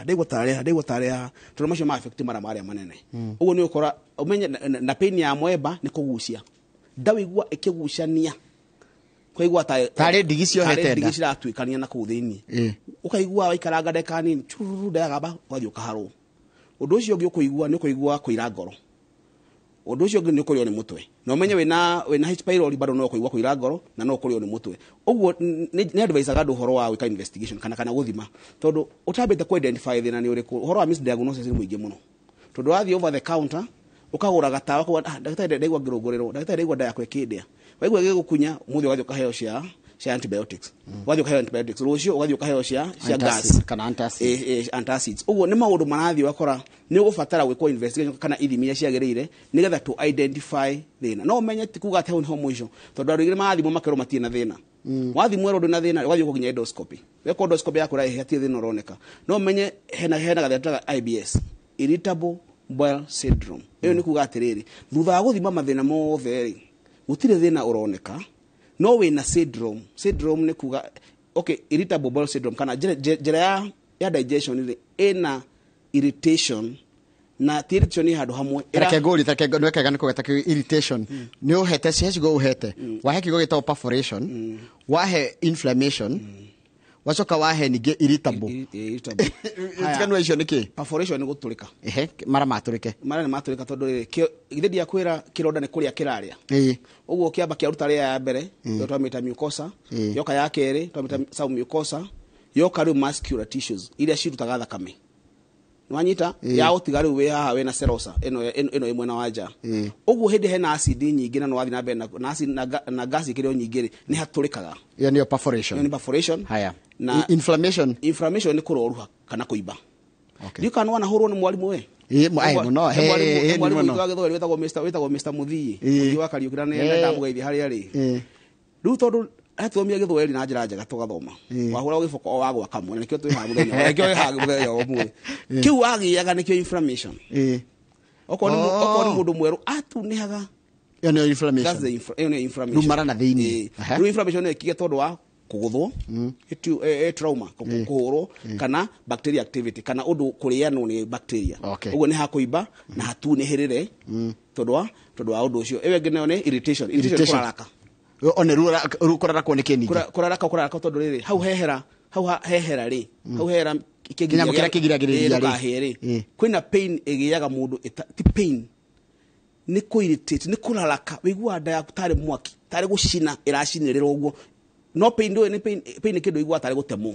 Speaker 2: ndaigua taria tuna macio ma affect maramari manene uguo ni ukora umenye na pain ya moeba ni kugucia ndawigua ikigucania kwaigua
Speaker 1: tare digisio hetenda
Speaker 2: digisira tuikania na kuthini ukaigua waikaranga ndeka nini churu ndagaba wathi ukaharo undu ucio ungi ukuigua ni kuigua kuira ngoro undu ucio ungi ni kurio ni mutwe no menye wena H pylori bado no kuigua kuira ngoro na no kurio ni mutwe uguo ni advise gadu horo wa wika investigation kana guthima tondu utambite ku identify thina ni uriku horo wa misdiagnosis ni muingi muno tondu wathi over the counter ukagura gatawa kwa ndagitari ndaigua ngirunguriro ndagitari ndaigua nda yakwe kindia waigua gigukunya muthi ugathi ukaheo cia antibiotics wathi ukaheo antibiotics rucio ugathi ukaheo cia gas
Speaker 1: kana antacids
Speaker 2: antacids uguo ni maundu marathi wakora ni ugubatara gwikwo investigation kana ithimia ciagirire nigetha to identify thina no menye tikuga ate ho mwisho tondu arigire mathimo makero matie na thina wathi mwero ndu na thina wathi ukuginya endoscopy weko endoscopy yakura hatie thina uroneka no menye hena gathetaga IBS irritable bowel syndrome iyo ni kuga atiriri thutha wa guthima mathina mothe gutire thina uroneka no wina syndrome ni kuga okay irritable bowel syndrome kana jera ya digestion ile ena irritation na irritation ni handu hamwe
Speaker 1: tareke nweka gani kugeta irritation ni uhete ciaci go uhete wahe kigo gita perforation wahe inflammation wacoka wahe ningĩ irritable tikanu icio nĩkĩ
Speaker 2: perforation nĩ gũtũrĩka
Speaker 1: mara matũrĩke
Speaker 2: nĩ matũrĩka tondũ rĩrĩ ithe ndia kwĩra kĩronda nĩ kũrĩa kĩrarĩa ũguo kĩamba kĩaruta rĩya ya mbere yo twamĩta mucosa yoka ya kerĩ twamĩta submucosa yoka rĩu muscular tissues iria cirutaga thakame nwanyita ya ũtiga rĩu wĩ haha wĩna serosa ĩno ĩmwe na wanja ũguo hĩndĩ hena acid nyingĩ na no wathi na mbere na acid na gas ikĩrĩ nyingĩ nĩ hatũrĩkaga
Speaker 1: iyo nĩyo perforation
Speaker 2: haya
Speaker 1: na inflammation
Speaker 2: nĩ kũroruha kana kũimba ndika no anahũrwo nĩ mwarimu we
Speaker 1: no
Speaker 2: mwarimu wa gĩthweri wĩtagwo Mr Muthii ũthi wa Kariũkĩra nĩ ndamugeithia harĩa rĩ rĩu tondũ athomia gĩthweri na njĩra njega tũgathoma wahũra gĩboko o wagwa kamwe nĩkĩo twĩ haha mũthenya ũmwe kĩu agĩaga nĩkĩo inflammation okorwo nĩ mũndũ mwerũ atunĩhaga
Speaker 1: iyo nĩyo inflammation
Speaker 2: iyo nĩ inflammation
Speaker 1: rĩu mara na thĩinĩ
Speaker 2: rĩu inflammation nĩ ĩkĩge tondũ wa kũgũthwo trauma kũhũrwo kana bacteria activity kana ũndũ kũrĩanwo nĩ bacteria ũguo nĩ hakũimba na hatunĩhĩrĩre tondũ wa ũndũ ũcio ĩyo ĩngĩ nayo nĩ irritation kũraraka
Speaker 1: one ru kũrarakwo nĩ kĩningi
Speaker 2: kũraraka tondũ rĩrĩ hau hehera rĩ hau hehera
Speaker 1: kĩnyamũ kĩrĩa kĩgiragĩrĩria
Speaker 2: rĩ kwĩna pain ĩgĩaga mũndũ ti pain nĩ kũ-irritate nĩ kũraraka wĩiguaga nda yaku tarĩ mwaki tarĩ gũcina ĩracinĩrĩra ũguo no pain ndũĩ nĩ pain nĩ kĩndũ iguaga tarĩ gũtemwo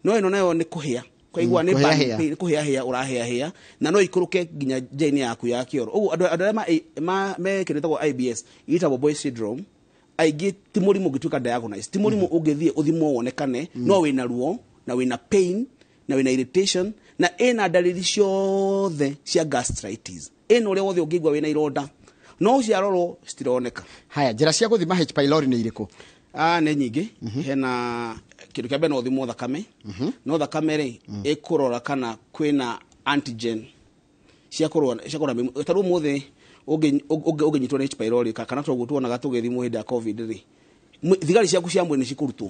Speaker 2: no ĩno nayo nĩ kũhĩa kwaigua nĩ pain kũhĩa ũrahĩa na no ikũrũke nginya njĩra-inĩ yaku ya kĩoro ũguo andũ arĩa mekĩrĩtagwo IBS itagwo boy syndrome aingĩ ti mũrimũ ũngĩtuĩka diagnosed ti mũrimũ ũngĩthiĩ ũthimwo wonekane no wĩna ruo na wĩna pain na wĩna irritation na ĩna dalili ciothe cia gastritis ĩna ũrĩa wothe ũngĩigua wĩna ironda no ciarorwo citironeka
Speaker 1: haya njĩra cia gũthima H pylori nĩ irĩkũ
Speaker 2: nĩ nyingĩ hena kĩndũ kĩa mbere no thimwo thakame no thakame rĩ ĩkũrora kana kwĩna antigen cia kũrora tarũ mũthĩ ũngĩnyitwo nĩ H pylori kana tũguo tuonaga tũgĩthimwo hĩndĩ ya covid rĩ thigari ciaku cia mwĩrĩ nĩ cikũrutwo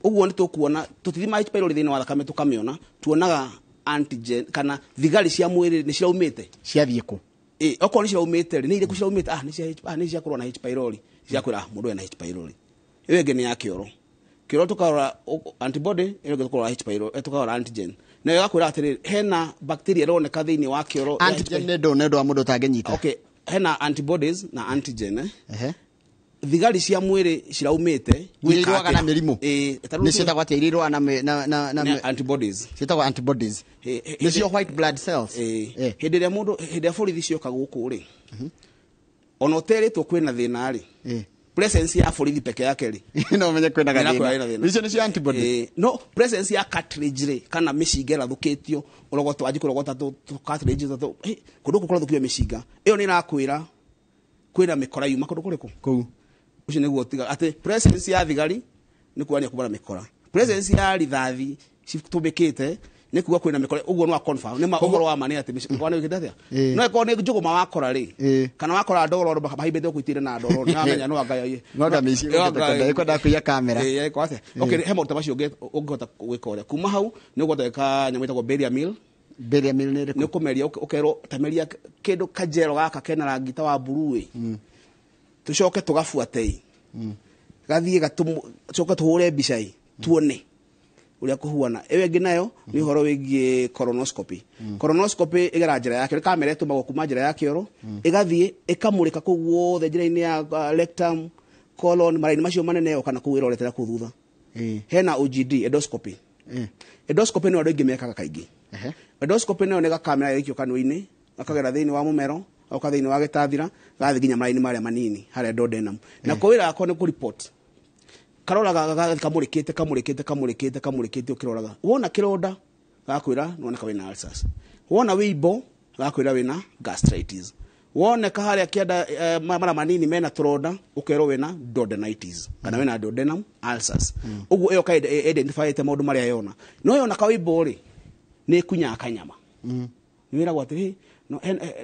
Speaker 2: ũguo nĩ tũkuona tũtithima H pylori thĩinĩ wa thakame tũkamĩona tuonaga antigen kana thigari cia mwĩrĩ nĩ ciraumĩte
Speaker 1: ciathiĩ kũ
Speaker 2: okorwo nĩ ciraumĩte rĩ nĩ irĩkũ ciraumĩte nĩ cia kũrora na H pylori ciakwĩra mũndũ ena H pylori ĩyo ĩngĩ nĩ ya kĩoro tũkarora antibody ĩyo ĩngĩ tũkarora H pylori tũkarora antigen na ĩgakwĩra atĩrĩrĩ hena bacteria ĩroneka thĩinĩ wa kĩoro
Speaker 1: antigen nĩ ndũ wa mũndũ ũtangĩnyita
Speaker 2: hena antibodies na antigen thigari cia mwĩrĩ ciraumĩte
Speaker 1: irĩrũaga na mĩrimũ nĩ ciĩtagwo atĩa irĩrũaga na
Speaker 2: antibodies
Speaker 1: ciĩtagwo antibodies nĩcio white blood cells
Speaker 2: hĩndĩ ĩrĩa borithi cioka gũkũ rĩ ona ũterĩtwo kwĩna thĩna rĩ presence ya borithi peke yake rĩ
Speaker 1: no menye kwĩna gathĩna icio nĩcio antibodies
Speaker 2: no presence ya cartilage rĩ kana mĩcinga ĩrathũkĩtio ũrogota wanji kũrogota cartilage kũndũ kũu kũrathũkio mĩcinga ĩyo nĩ ĩrakwĩra kwĩna mĩkora yuma kũndũ kũrĩkũ
Speaker 1: kũu
Speaker 2: ucio nĩguo tiga atĩ presence ya thigari nĩ kuania kumana mĩkora presence ya rithathi citũmbĩkĩte nĩ kuga kwĩna mĩkora ũguo no confirm nĩ ũhoro wa mani atĩ mĩkora wĩkĩte atĩa no ĩkorwo nĩ njũgũma wakora rĩ kana wakora ndoro mahaimbĩte gũitĩre na ndoro nĩ amenya no anga
Speaker 1: ngoga mĩci ĩkwenda kũiya kamera
Speaker 2: okay he maũndũ macio ũngĩhota gwĩka ũrĩa kuma hau nĩ ũgũthondeka nyamũ ĩtagwo barrier meal
Speaker 1: nĩ
Speaker 2: nĩ ũkũmeria ũkerwo tameria kĩndũ kanjero gaka kena rangi ta wa blue tucoke tũgabuate gathiĩ tucoke tũhũre mbica tuone ũrĩa kũhuana ĩyo ĩngĩ nayo nĩ ũhoro wĩgiĩ colonoscopy colonoscopy ĩgera njĩra yake nĩ kamera ĩtũmagwo kuma njĩra ya kĩoro ĩgathiĩ ĩkamũrĩka kũu guothe njĩra-inĩ ya rectum colon mara-inĩ macio manene o kana kũu ĩroretera kũu thutha hena OGD endoscopy endoscopy nĩ andũ aingĩ mekaga kaingĩ endoscopy nayo nĩ gakamera gĩkio kanua-inĩ gakagera thĩinĩ wa mũmero oka thĩinĩ wa gĩtathira gathi nginya mara-inĩ marĩa manini harĩa duodenum na kũwĩra gakwa nĩ kũ-report karoraga kamũrĩkĩte ũkĩroraga wona kĩronda gakwĩra nĩwoneka wĩna ulcers wona wĩimbo gakwĩra wĩna gastritis woneka harĩa kĩanda mara manini mena tũronda ũkerwo wĩna duodenitis kana wĩna duodenum ulcers ũguo ĩyo ka identifyĩte maũndũ marĩa yona no yona kawĩimbo rĩ nĩ ĩkunyaga kanyama nĩwĩragwo atĩrĩ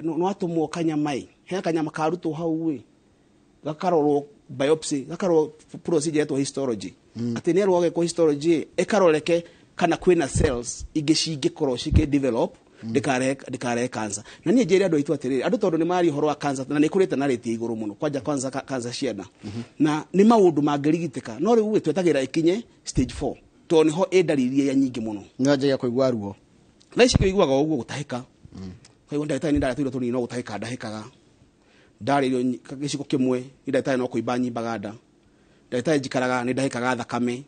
Speaker 2: no atũmwo kanyama he kanyama karutwo hau gakarorwo biopsy gakarorwo procedure to histology atĩ nĩ erwo gĩko histology ĩkaroreke kana kwĩna cells ingĩ cingĩkorwo cikĩ develop ndikarehe cancer na niĩ njĩre andũ aitũ atĩrĩrĩ andũ tondũ nĩ mari ũhoro wa cancer na nĩ kũrĩte na rĩti igũrũ mũno kwanza cancer ciana na nĩ maũndũ mangĩrigitĩka no rĩu twetagĩra ikinye stage 4 tondũ niho ĩndariri ya nyingĩ mũno
Speaker 1: no njĩge kũigua ruo
Speaker 2: na ici kĩiguaga ũguo gũtahĩka kwa hiyo ndagĩtarĩ nĩ ndaratuire tũnini no gũtahĩka ndahĩkaga ndarĩrio gĩcigo kĩmwe nĩ ndagĩtarĩ no kũimba nyimbaga nda ndagĩtarĩ njikaraga nĩ ndahĩkaga thakame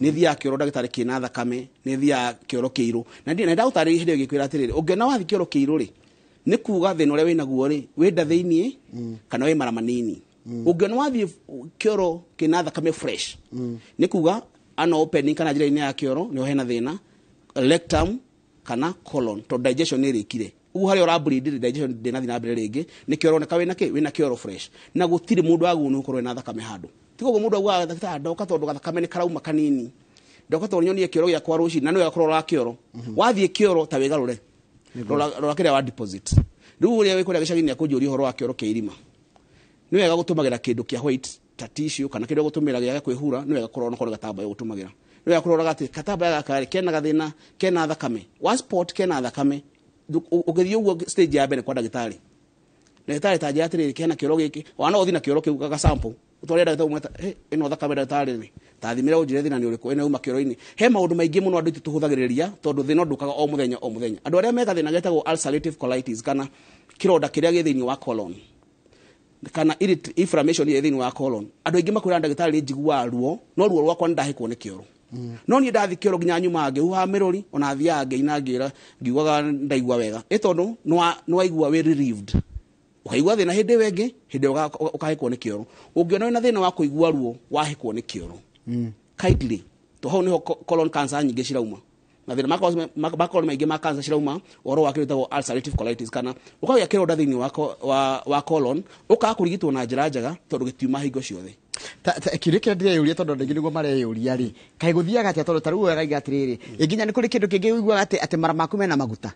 Speaker 2: nĩ thiaga kĩoro ndagĩtarĩ kĩna thakame nĩ thiaga kĩoro kĩirũ na ndagũtarĩ hĩndĩ gĩkwĩra atĩrĩrĩ ũngĩona wathi kĩoro kĩirũ rĩ nĩ kuuga thĩna ũrĩa wĩna guo rĩ wĩnda thĩiniĩ kana wĩ mara manini ũngĩona wathi kĩoro kĩna thakame fresh nĩ kuuga ana opening kana njĩra-inĩ ya kĩoro nĩ hena thĩna rectum kana colon to digestion nĩ rĩkire harĩa ũrabreed digestion ndĩnathi na mbere rĩngĩ nĩ kĩoro neka wĩna kĩoro fresh na gũtirĩ mũndũ waguo nĩ ũkorwo na thakame handũ tigo mũndũ aguaga ndagĩtarĩ ndoka tondũ gathakame nĩ karauma kanini ndoka tondũ nyonie kĩoro gĩakwa rũcinĩ na nĩ wega kũrora kĩoro wathiĩ kĩoro ta wĩgarũre rora kĩrĩa wa deposit rĩu ũrĩa wĩkũrĩa gĩcagi-inĩ akũnjũria ũhoro wa kĩoro kĩa irima nĩ wega gũtũmagĩra kĩndũ kĩa white ta tissue kana kĩndũ gũtũmĩra gĩa kwĩhura nĩ wega kũrora kũrĩa gatambaya gũtũmagĩra nĩ wega kũrora atĩ gatambaya gaka kena gathĩna kena thakame wa sport kena thakame ũgĩthiĩ ũguo stage ya mbere kwa ndagĩtarĩ ta njĩra atĩrĩrĩ kena kĩoro gĩkĩ wana ũthi na kĩoro kĩu gaga sample ũtwarĩre ndagĩtarĩ umwe ĩno thakame ndagĩtarĩ nĩ ta thimĩra ũnjĩre thĩna nĩ ũrĩkũ ĩno uma kĩoro-inĩ he maũndũ maingĩ mũno andũ aitũ tũhũthagĩrĩria tondũ thĩna ndũkaga o mũthenya andũ arĩa mega thĩna getagwo ulcerative colitis kana kĩronda kĩrĩa gĩ thĩinĩ wa colon kana inflammation ya thĩinĩ wa colon andũ aingĩ makwĩra ndagĩtarĩ njiguaga ruo no ruo rwakwa nĩ ndahĩkwo nĩ kĩoro no niĩ ndathi kĩoro nginya nyuma ngĩhuha mĩrũri ona thiaga ngĩinangĩra ngiugaga ndaigua wega tondũ nĩ waigua wĩ relieved ũkaigua thĩna hĩndĩ wengĩ hĩndĩ ũkahĩkwo nĩ kĩoro ũngĩona wĩna thĩna wa kũigua ruo wahĩkwo nĩ kĩoro kindly to hau nĩho colon cancer nyingĩ cirauma na thĩna makorwo maingĩ ma cancer cirauma ũhoro wa kĩrĩtagwo ulcerative colitis kana ũkagĩa kĩronda thĩinĩ wa colon ũkaga kũrigitwo na njĩra njega tondũ gĩtiuma hingo ciothe
Speaker 1: kĩrĩkĩra ndĩreyũria tondũ ndĩngĩ nĩguo mareyũria rĩ kaĩ gũthiaga atĩa tondũ tarĩu wegaiga atĩrĩrĩ nginya nĩ kũrĩ kĩndũ kĩngĩ wĩiguaga atĩ mara maku mena maguta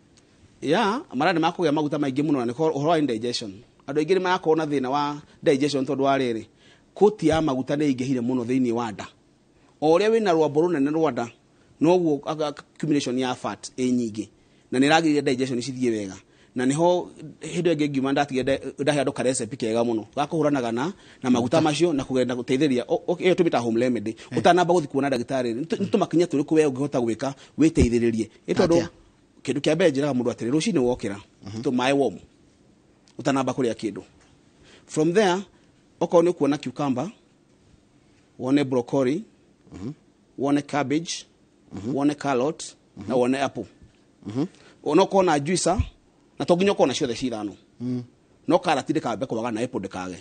Speaker 2: mara nĩ makũgĩa maguta maingĩ mũno na nĩ ũhoro wa indigestion andũ aingĩ nĩ marakorwo na thĩna wa digestion tondũ wa rĩrĩ kũti ya maguta nĩ ingĩhire mũno thĩinĩ wa nda o ũrĩa wĩna rwambo rũnene rwa nda noguo accumulation ya fat nyingĩ na nĩ ragĩrĩria digestion cithiĩ wega na niho hĩndĩ ĩngĩ ngiuma ndatigire ndahe andũ karecipe kega mũno gakũhũranaga na maguta macio na kũgenda gũteithĩria ĩyo tũmĩta home remedy ũtanamba gũthiĩ kuona ndagĩtarĩ nĩ tũmakinya tũrĩkũ we ũngĩhota gwĩka wĩteithĩrĩrie tondũ kĩndũ kĩa mbere njĩraga mũndũ atĩrĩ rũcinĩ wokĩra tũmaĩ warm ũtanamba kũrĩa kĩndũ from there okorwo nĩ kuona cucumber wone broccoli wone cabbage wone carrot na wone apple onokorwo na juicer na to nginya ukorwo na ciothe cithano no karati ndĩkambe kwaga na apple ndĩkage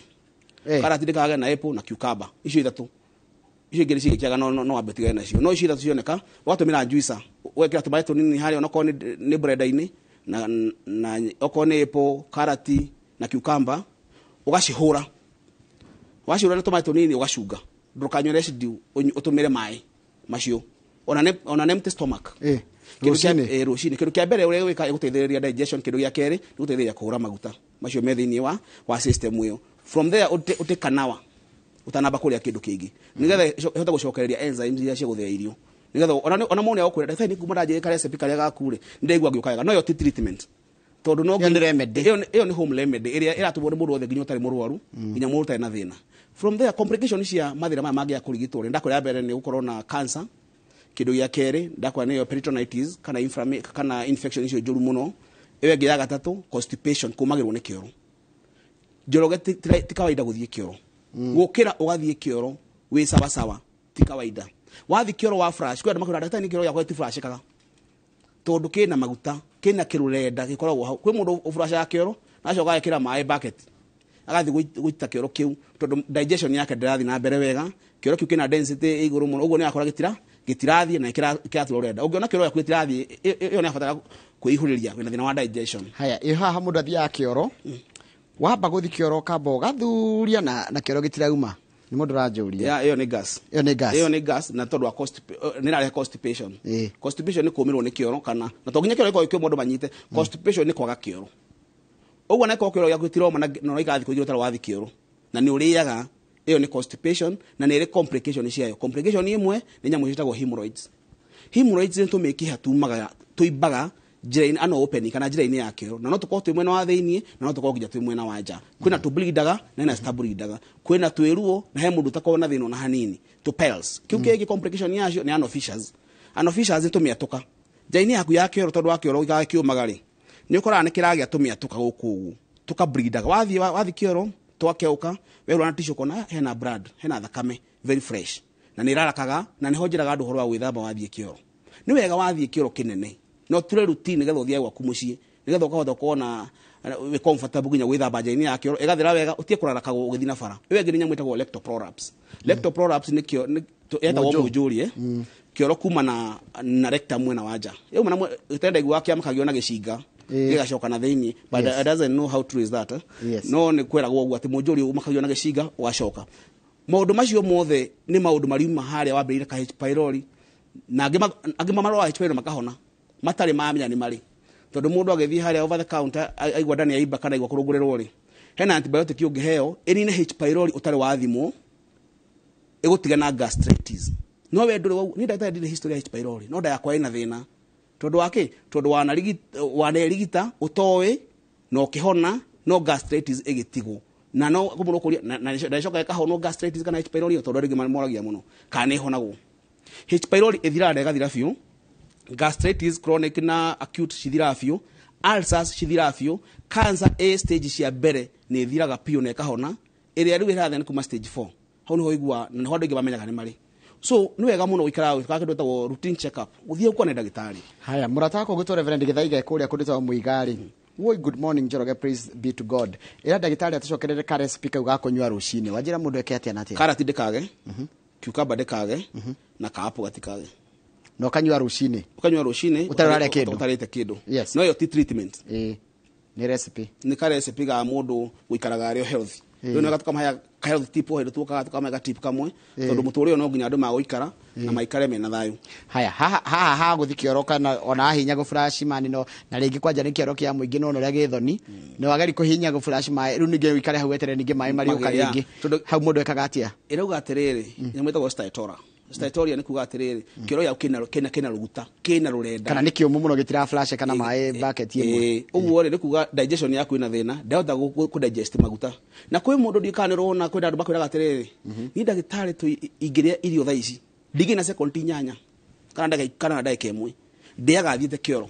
Speaker 2: karati ndĩkage na apple na cucumber icio ithatũ icio ingĩ cigĩkĩaga no wambe tigane nacio no icio ithatũ cioneka ũgatũmĩra juicer wekĩra tũmaĩ tũnini harĩa onokorwo nĩ blender-inĩ na okorwo nĩ apple karati na cucumber ũgacihũra wacihũra na tũmaĩ tũnini ũgacunga ndũkanyue residue ũtũmĩre maĩ macio ona empty stomach rũcinĩ kĩndũ kĩa mbere ũrĩa gwĩka gũteithĩrĩria digestion kĩndũ gĩa kerĩ nĩ gũteithĩrĩria kũhũra maguta macio me thĩinĩ wa system ĩyo from there ũtĩkanawa ũtanamba kũrĩa kĩndũ kĩngĩ nĩgetha ĩhote gũcokereria enzymes iria cia gũthĩa irio nĩgetha ona mũndũ agũkwĩra ndagĩtarĩ nĩ kuma ndanjĩrĩka recipe karĩa gaku rĩ nĩndaigua ngĩũka wega no yo ti treatment tondũ no ĩyo nĩ home remedy ĩrĩa ĩratũmwo nĩ mũndũ wothe nginya ũtarĩ mũrwaru nginya mũndũ ũtarĩ na thĩna from there complications cia mathĩna maya mangĩa kũrigitwo rĩ ndakwĩra mbere nĩ gũkorwo na cancer kĩndũ gĩa kerĩ ndakwĩra nĩyo peritonitis kana infection icio njũru mũno ĩyo ĩngĩ ya gatatũ constipation kumagĩrwo nĩ kĩoro njoroge ti kawaida gũthiĩ kĩoro gũkĩra ũgathiĩ kĩoro wĩ sawa ti kawaida wathiĩ kĩoro wa flash kwenda makũra ndagĩtarĩ kĩoro gĩakwa ti flash kaga tondũ kĩna maguta kĩna kĩrũrenda gĩkoragwo hau kwĩ mũndũ ũfurashaga kĩoro acoka agekĩra maĩ bucket agathi gũita kĩoro kĩu tondũ digestion yake ndĩrathiĩ na mbere wega kĩoro kĩu kĩna density igũrũ mũno ũguo nĩ akora gĩtirathiĩ na kĩratũra ũrenda ũngĩona kĩoro gĩaku gĩtirathiĩ ĩyo nĩ abatara kwĩihũrĩria wĩna thĩna wa digestion
Speaker 1: haya haha mũndũ athiaga kĩoro wamba gũthi kĩoro kamba ũgathuria na kĩoro gĩtirauma nĩ mũndũ ũranjũria
Speaker 2: ĩyo nĩ gas na tondũ wa nĩ rarehe constipation constipation nĩ kũũmĩrwo nĩ kĩoro kana na to nginya kĩoro gĩkorwo kĩo mũndũ manyite constipation nĩ kwaga kĩoro ũguo nĩ kĩoro gĩaku gĩtiroma na ĩgathiĩ kũigĩrwo ũtarĩ wathi kĩoro na nĩ ũrĩaga ĩyo nĩ constipation na nĩ ĩrĩ complication ciayo complication imwe nĩ nyamũ ciĩtagwo hemorrhoids nĩ tũmĩkiha tuimbaga njira-ini ano open kana njira-ini ya kioro na no tukorwo twi mwena wa thiini na no tukorwo nginya twi mwena wa nja kwina tu bleedaga na ina stabilidaga kwina twiruo na he mundu takorwo na thina na hanini tu pels kiu kigi complication yacio ni anofficials tumiatuka njira-ini yaku ya kioro tondu wa kioro igaga kiumagari ni ukora ni kiragia tumiatuka guku tuka bleedaga wathi kioro twakeuka weru na tisho kona hena blood hena thakame very fresh na ni rarakaga na ni honjeraga andu horo wa gwithamba wathie kioro ni wega wathie kioro kinene no ture routine getho thia gwaku mucii nigetha ukahota kuona we comfortable ginya gwithamba njira-ini ya kioro igathira wega utie kurarakaga ugithi na bara we nginya mwitagwo lectoprolapse ni kio etagwo munjuri kioro kuma na rectum mwena wa nja eu mana itenda igwa kiamakagio na gicinga gigacoka na thiini but I doesn't know how true is that no ni kweragwo uguo ati munjuri umakagio na gicinga wacoka maundu macio mothe ni maundu mariuma haria wambirire ka H pylori na angima marwa H pylori makahona matari mamenya ni mari tondu mundu agithii haria over the counter aigwa ndani ya iba kana aigwa kurungurerwo ri hena antibiotic ungiheo eni ne H pylori utari wathimo igutiga na gastritis no we nduri ni ndagitari ndire history ya H pylori no yakwa ina thina tondu wake tondu wanarigita utowe no kihona no gastritis igitigo na no kumuro kuria na ndacoka ikahono gastritis kana H pylori tondu rigi moragia muno kana ihonagwo H pylori ithira igathira biu gastritis chronic na acute cithira biu ulcers cithira biu cancer a stage cia mbere ni ithiraga biu na ikahona iria riu irathana kuma stage 4 hau ni ho igwa na ho ndigi bamenyaga ni mari so ni wega muno wikara wika kindu tawo routine check up uthie kwa na ndagitari
Speaker 1: haya murata wako gitwa Reverend Githaiga kuria kundita muigari woi good morning Njoroge praise be to God ira ndagitari atucokerere ka recipe uga kunywa rucini wajira mundu eke atia natia
Speaker 2: karati ndikage cucumber ndikage na kaapu gatikage
Speaker 1: no kanywa rucini
Speaker 2: utarare kindu utarete kindu no yo treatment
Speaker 1: ni recipe
Speaker 2: ni ka recipe ga mundu wikaraga ario healthy no gatuka maya ka health tip ho tuka tuka mega tip kamwe tondu muturi no nginya andu magoikara na maikare mena thayu
Speaker 1: haya ha guthi kioro kana ona hinya go flash man no na ringi kwanja ni kioro kia muingi no ria githoni no wagari kuhinya go flash mai ru ninge wikare hau etere ninge mai mari ukaringi hau mundu ekaga atia
Speaker 2: irauga atiriri nyamwetagwo statoria ni kuga atiriri kioro ya kina ruguta kina rurenda
Speaker 1: kana nikio muno gitira flash kana mai bucket yemwe
Speaker 2: uguo ni kuga digestion yaku ina thina ndahota ku digest maguta na kwi mundu ndikanirwo na kwenda andu bakwiraga atiriri ni ndagitari tu ingiria irio tha ici ndigi na second nyanya kana ndagika imwe ndiaga thiete kioro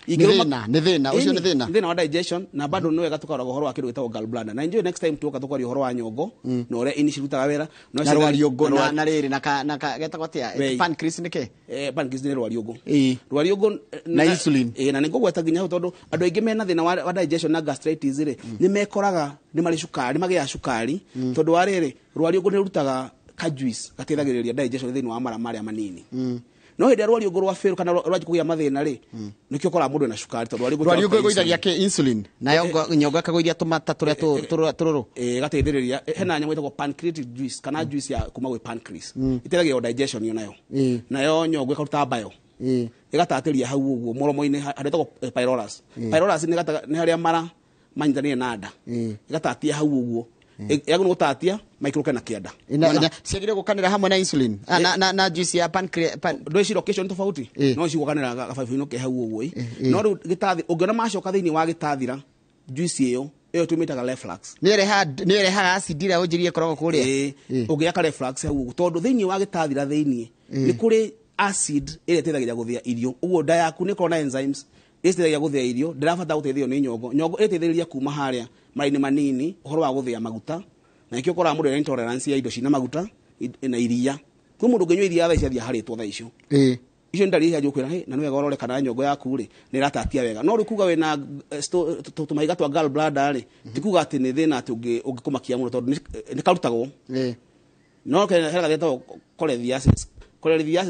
Speaker 1: ni thina ucio ni
Speaker 2: thina wa digestion na bado no wega tukaraga horo wa kindu gitagwo gallbladder na enjoy next time tuka tukari horo wa nyongo no ore ini cirutaga wera
Speaker 1: no rwariungo na riri na getagwo tia pancreas nike
Speaker 2: pancreas ni rwariungo
Speaker 1: na insulin
Speaker 2: na ningo gweta ginya ho tondu andu aingi mena thina wa digestion na gastritis ri ni mekoraga ni mari cukari magia cukari tondu wa riri rwariungo ni rutaga ka juice gateithagiriria digestion thini wa mara maria manini no hede rwariungo rwa fail kana rwaji kugia mathina ri nikio kora mundu na cukari tondu
Speaker 1: rwariungo goithagia ke insulin nayo nyongo kagoithia tumata turia tururu
Speaker 2: gateithiriria hena nyamwe itagwo pancreatic juice kana juice ya kuma gwe pancreas iteithagia digestion yo nayo nyongo ikaruta bio igatatiria hau uguo moromo-ini haretagwo pylorus ni haria mara manyitanie na nda igatatia hau uguo yagu no tatia microke na kianda
Speaker 1: ciagire gukanira hamwe na insulin na juice ya pancreas
Speaker 2: do isi location tofauti no ci gukanira ga 5 ino ke hau uguo no gitathi ungiona macoka thiini wa gitathira juice iyo tumitaga reflux
Speaker 1: ni reha acid ira unjirie korogo kuria
Speaker 2: ungiaka reflux hau uguo tondu thiini wa gitathira thiini ni kuri acid ile teithagiria guthia irio uguo nda yaku ni kona enzymes iteithagiria guthia irio ndirabata guteithio ni nyongo iteithiriria kuma haria maini manini uhoro wa guthia maguta na ikio kora mundu intolerance ya indo cina maguta na iria ku mundu ngenywa iria tha cia haritwo tha icio icio ndari ya jukwira na niwe gorore kana nyongo yaku ri ni ratatia wega no ri kuga we na tumaiga twa gallbladder ri tikuga ati ni thina ati ungikumakia muno tondu ni karutagwo no kana hera gatho cholelithiasis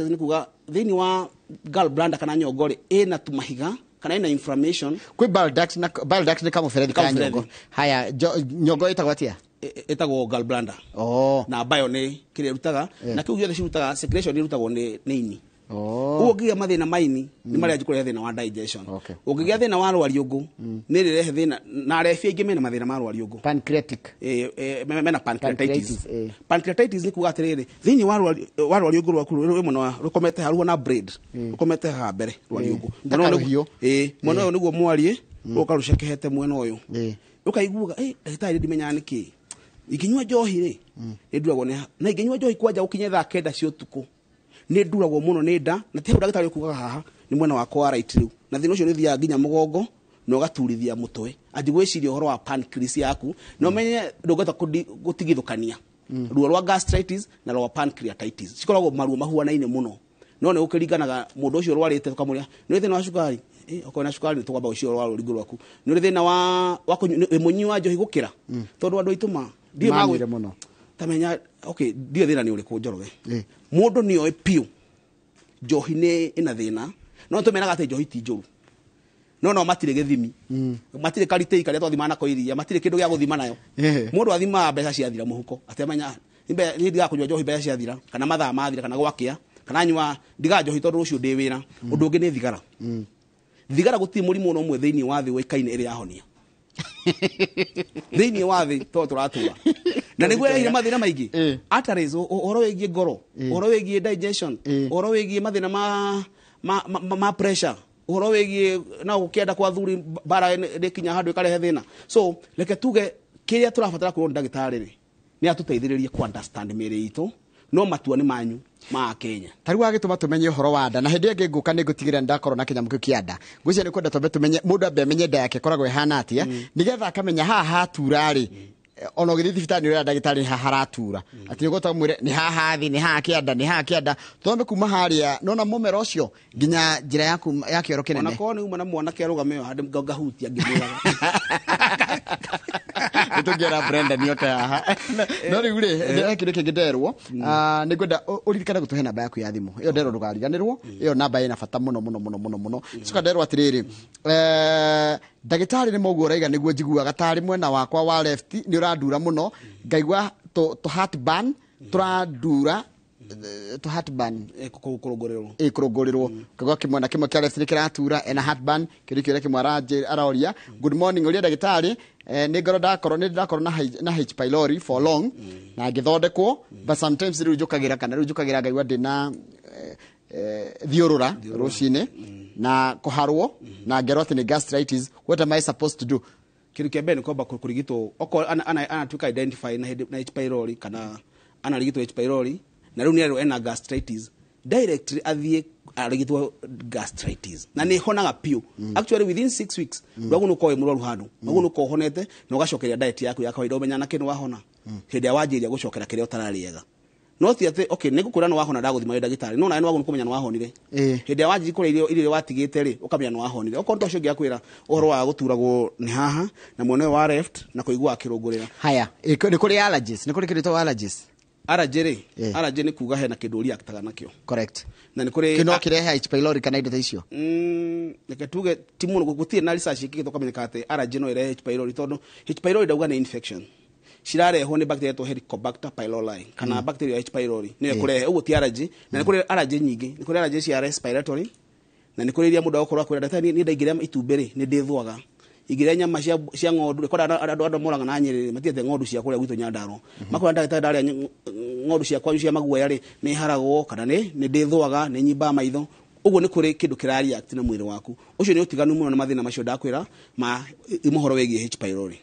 Speaker 2: ni kuga thini wa gallbladder kana nyongo ri ina tumahiga kana ina inflammation
Speaker 1: kwi bile duct ni kama feredi kana nyongo haya nyongo itagwo atia
Speaker 2: etagwo gallbladder na bio ni kire rutaga na kiu giothe cirutaga secretion ni rutagwo ni ini Ugo ngiya mathina maini ni maria njikore thina wa digestion. Ungigia thina wa rwariungu ni rirehe thina na refia ingi mena mathina ma rwariungu.
Speaker 1: Pancreatic.
Speaker 2: Mena pancreatitis. Pancreatitis ni kuga atiriri thini wa rwariungu rwaku rumono rukomete haruo na braid. Rukomete ha mbere rwariungu. Mono uyu niguo mwarie ukarucekehete mwena uyu. Ukaiguga ndagitari ndimenya niki. Ikinywa njohi ri nduragwo na ikinywa njohi kwanja ukinye thaa 9 cia utuku ni nduragwo muno ni nda na te ndagitari kugaga haha ni mwena wa kwa right riu na thina ucio ni thia nginya mugongo no gaturithia mutwe anjigwiciria horo wa pancreas yaku no menye ndugata gutigithukania ruo rwa gastritis na rwa pancreatitis cikoragwo maruo mahuanaine muno no ne ukiringanaga mundu ucio rwarite tukamuria ni thina wa cukari okona cukari tukamba ucio rwa rugo rwaku ni thina wa munyi wa njohi gukira tondu andu aituma ndio magwire muno tamenya ndio thina ni uriku njoroge mundu ni oe piu njohi ni ina thina no tumenaga ate njohi ti njuru no matire githimi matire karite ikaria twathimana ko iria matire kindu gya guthima nayo mundu athima mbeca cia thira muhuko atemenya ni ndiga kunywa njohi mbeca cia thira kana mathaa mathira kana gwakia kana nywa ndiga njohi tondu ucio ndi wira undu ungi ni thigara thigara guti murimu no mwe thiini wa thi wikaine iri yahonia thiini wa thi to turatua na niguo ire mathina maingi arteries oro wegie ngoro oro wegie digestion oro wegie mathina ma pressure oro wegie na ukienda kwa thuri bara ndikinya handu ikarehe thina so reke tuge kiria turabatara kuona ndagitari ri ni atuteithiririe ku understand miri itu no matua ni manyu ma Kenya tari wagituma tumenye horo wa nda na hindi ingi nguka ni gutigira ndakorwo na kinyamuki kianda ngwicia ni kwenda tombe tumenye mundu ambe menye nda yake koragwo ihana atia nigetha akamenya haha turari ono githi thibitari uri ndagitari haratura ati gota mwire ni haha thi ni haha kianda tombe kuma haria nona mumero ucio nginya njira yaku ya kioro kinene ona ko ni uma na mwana ke arugame hande ngahutia ngimiraga itungera Brenda ni ota haha no riure ni kire kingiderwo ni gwenda uririkana gutuhe namba yaku ya thimu iyo ndero ndugariganirwo iyo namba ina bata muno suka nderwo atiriri ndagitari ni moguo raiga niguo njiguaga tari mwena wakwa wa left ni uradura muno ngaigua to heartburn turadura to heartburn kurogorerwo kagwa kimwana kimwe kia left kiratura ena heartburn kirikire kimwe araoria good morning uria ndagitari ni ngoro ndakorwo na H pylori for long na ngithondekwo but sometimes riujukagira kana riujukagira ngaigua ndina thiurura rucine na kuharwo na ngero ati ni gastritis what am I supposed to do kiru kia bene kwamba kurigitwo oko ana tuka identify na H pylori kana ana rigitwo H pylori na riu ni ena gastritis directly athie arigitwo gastritis na ni honaga piu actually within 6 weeks rwagu nuko we murwaru handu rwagu nuko honete no gacokeria diet yaku ya kawaida umenya na kinu wahona hindi awanjiria gucokera kiria utarariega no ti ati nigukura no wahona ndaguthima ndagitari no na ni wagu nukumenya no wahonire hindi awanjiri kure irio watigite ri ukamenya no wahonire okonto cio ngiakwira uhoro wa guturagwo ni haha na mwene wa left na kuigua akirungurira haya ni kuri allergies ni kuri kirito allergies allergy ni kuga hena kindu uri akitaga nakio correct na ni kuri kino kirehe H pylori kana indo ta icio reke tuge timuno gutie na research ikigito kamenyeka ati allergy no irehe H pylori tondu H pylori dauga ni infection shirareho ni bacteria to Helicobacter pylori kana bacteria H pylori ni kurehe ugo ti allergy na ni kuri allergy nyingi ni kuri allergy cia respiratory na ni kuri iria muda okorwa kwira daktari ni ndaigira itumbere ni ndithwaga igira nyama cia ng'ondu ikora andu moraga na nyiri matiete ng'ondu cia kuria gwitu Nyandaro makora ndagitari daria ng'ondu cia kwanyu cia maguoya ri ni haragwo kana ni ndithwaga ni nyimba maitho ugo ni kuri kindu kirari act na mwiri waku ucio ni utiganu muno na mathina macio ndakwira ma imuhoro wegie H pylori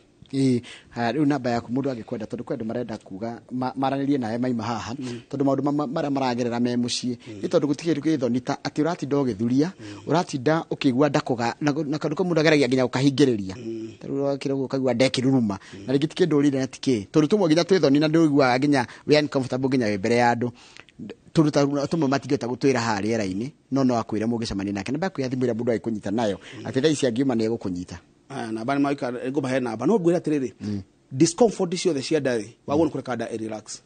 Speaker 2: riu namba yaku mundu agikwenda tondu kwendu marenda kuga maranirie nawe maima haha tondu maundu maria maragerera me mucii ni tondu gutigiri gwithonita ati uratinda ugithuria uratinda ukigua ndakuga na kandu ka mundu ageragia nginya ukahingiriria taru wakira ukagua ndekiruruma na ringi tikindu urire na tiki tondu tumwe nginya twithoni na ndiguaga nginya we uncomfortable nginya we mbere ya andu turuta tumwe matingeta gutwira haria raini no akwira mugicamani nake namba ya thimira mundu agikunyita nayo ati thaa ici angiuma ni egukunyita na bani maika ego bahe na bano bwira tiriri discomfort cio the share wagona kureka da relax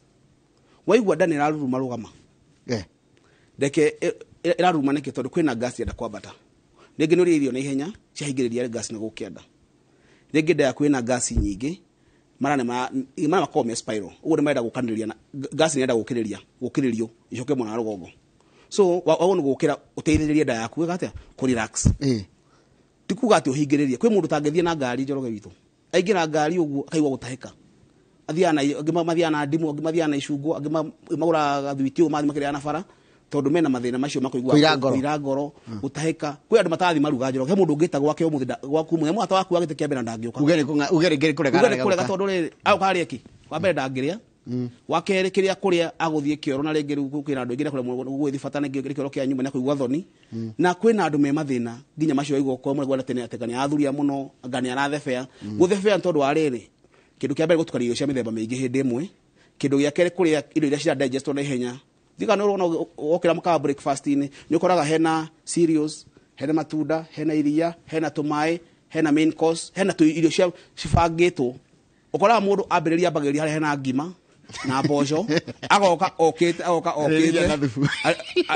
Speaker 2: waigua ndani raruruma rugama deke iraruma neke tondu kwina gas ya kwabata rege no irio na ihenya ciahingiriria gas na gukienda rege da kwina gas nyingi marana makome spiral ugo ni maida gukaniria na gas ni enda gukiririo icoke mwana rugongo so wawona gukira uteithiririe nda yaku gatia ku relax tikuga ati uhingiririe kwi mundu tangethie na ngari Njoroge witu aingira ngari uguo akaigwa gutahika athiana ngima mathiana ndimu ngima mathiana icungo ngima magura gathwiti o mathi makiri na bara tondu mena mathina macio makoigwa kuira ngoro gutahika kwi andu matathi maruga Njoroge he mundu ngita gwake o muthida gwaku mwe mwata waku agite kiambe na ndangioka
Speaker 1: ugere kurega
Speaker 2: tondu ri au kari eki wa mbere ndangiria wakere kiria kuria aguthie kioro na ringi riu kwina andu ingira kuria gwithi fatana kioro kia nyumba na kuigwa thoni na kwina andu me mathina nginya macio igwo kwa mwe tene atekani athuria muno ngani arathebea guthebea tondu wa riri kindu kia mbere gutukaria cia mithemba mingi hindi imwe kindu gia kere kuria indo iria cia digest na ihenya thika no urona okira maka breakfast ni ukoraga hena cereals hena matunda hena iria hena tumai hena main course hena tu irio cia cibangitwo ukoraga mundu ambiriria bageria hari hena ngima na mboco agoka okite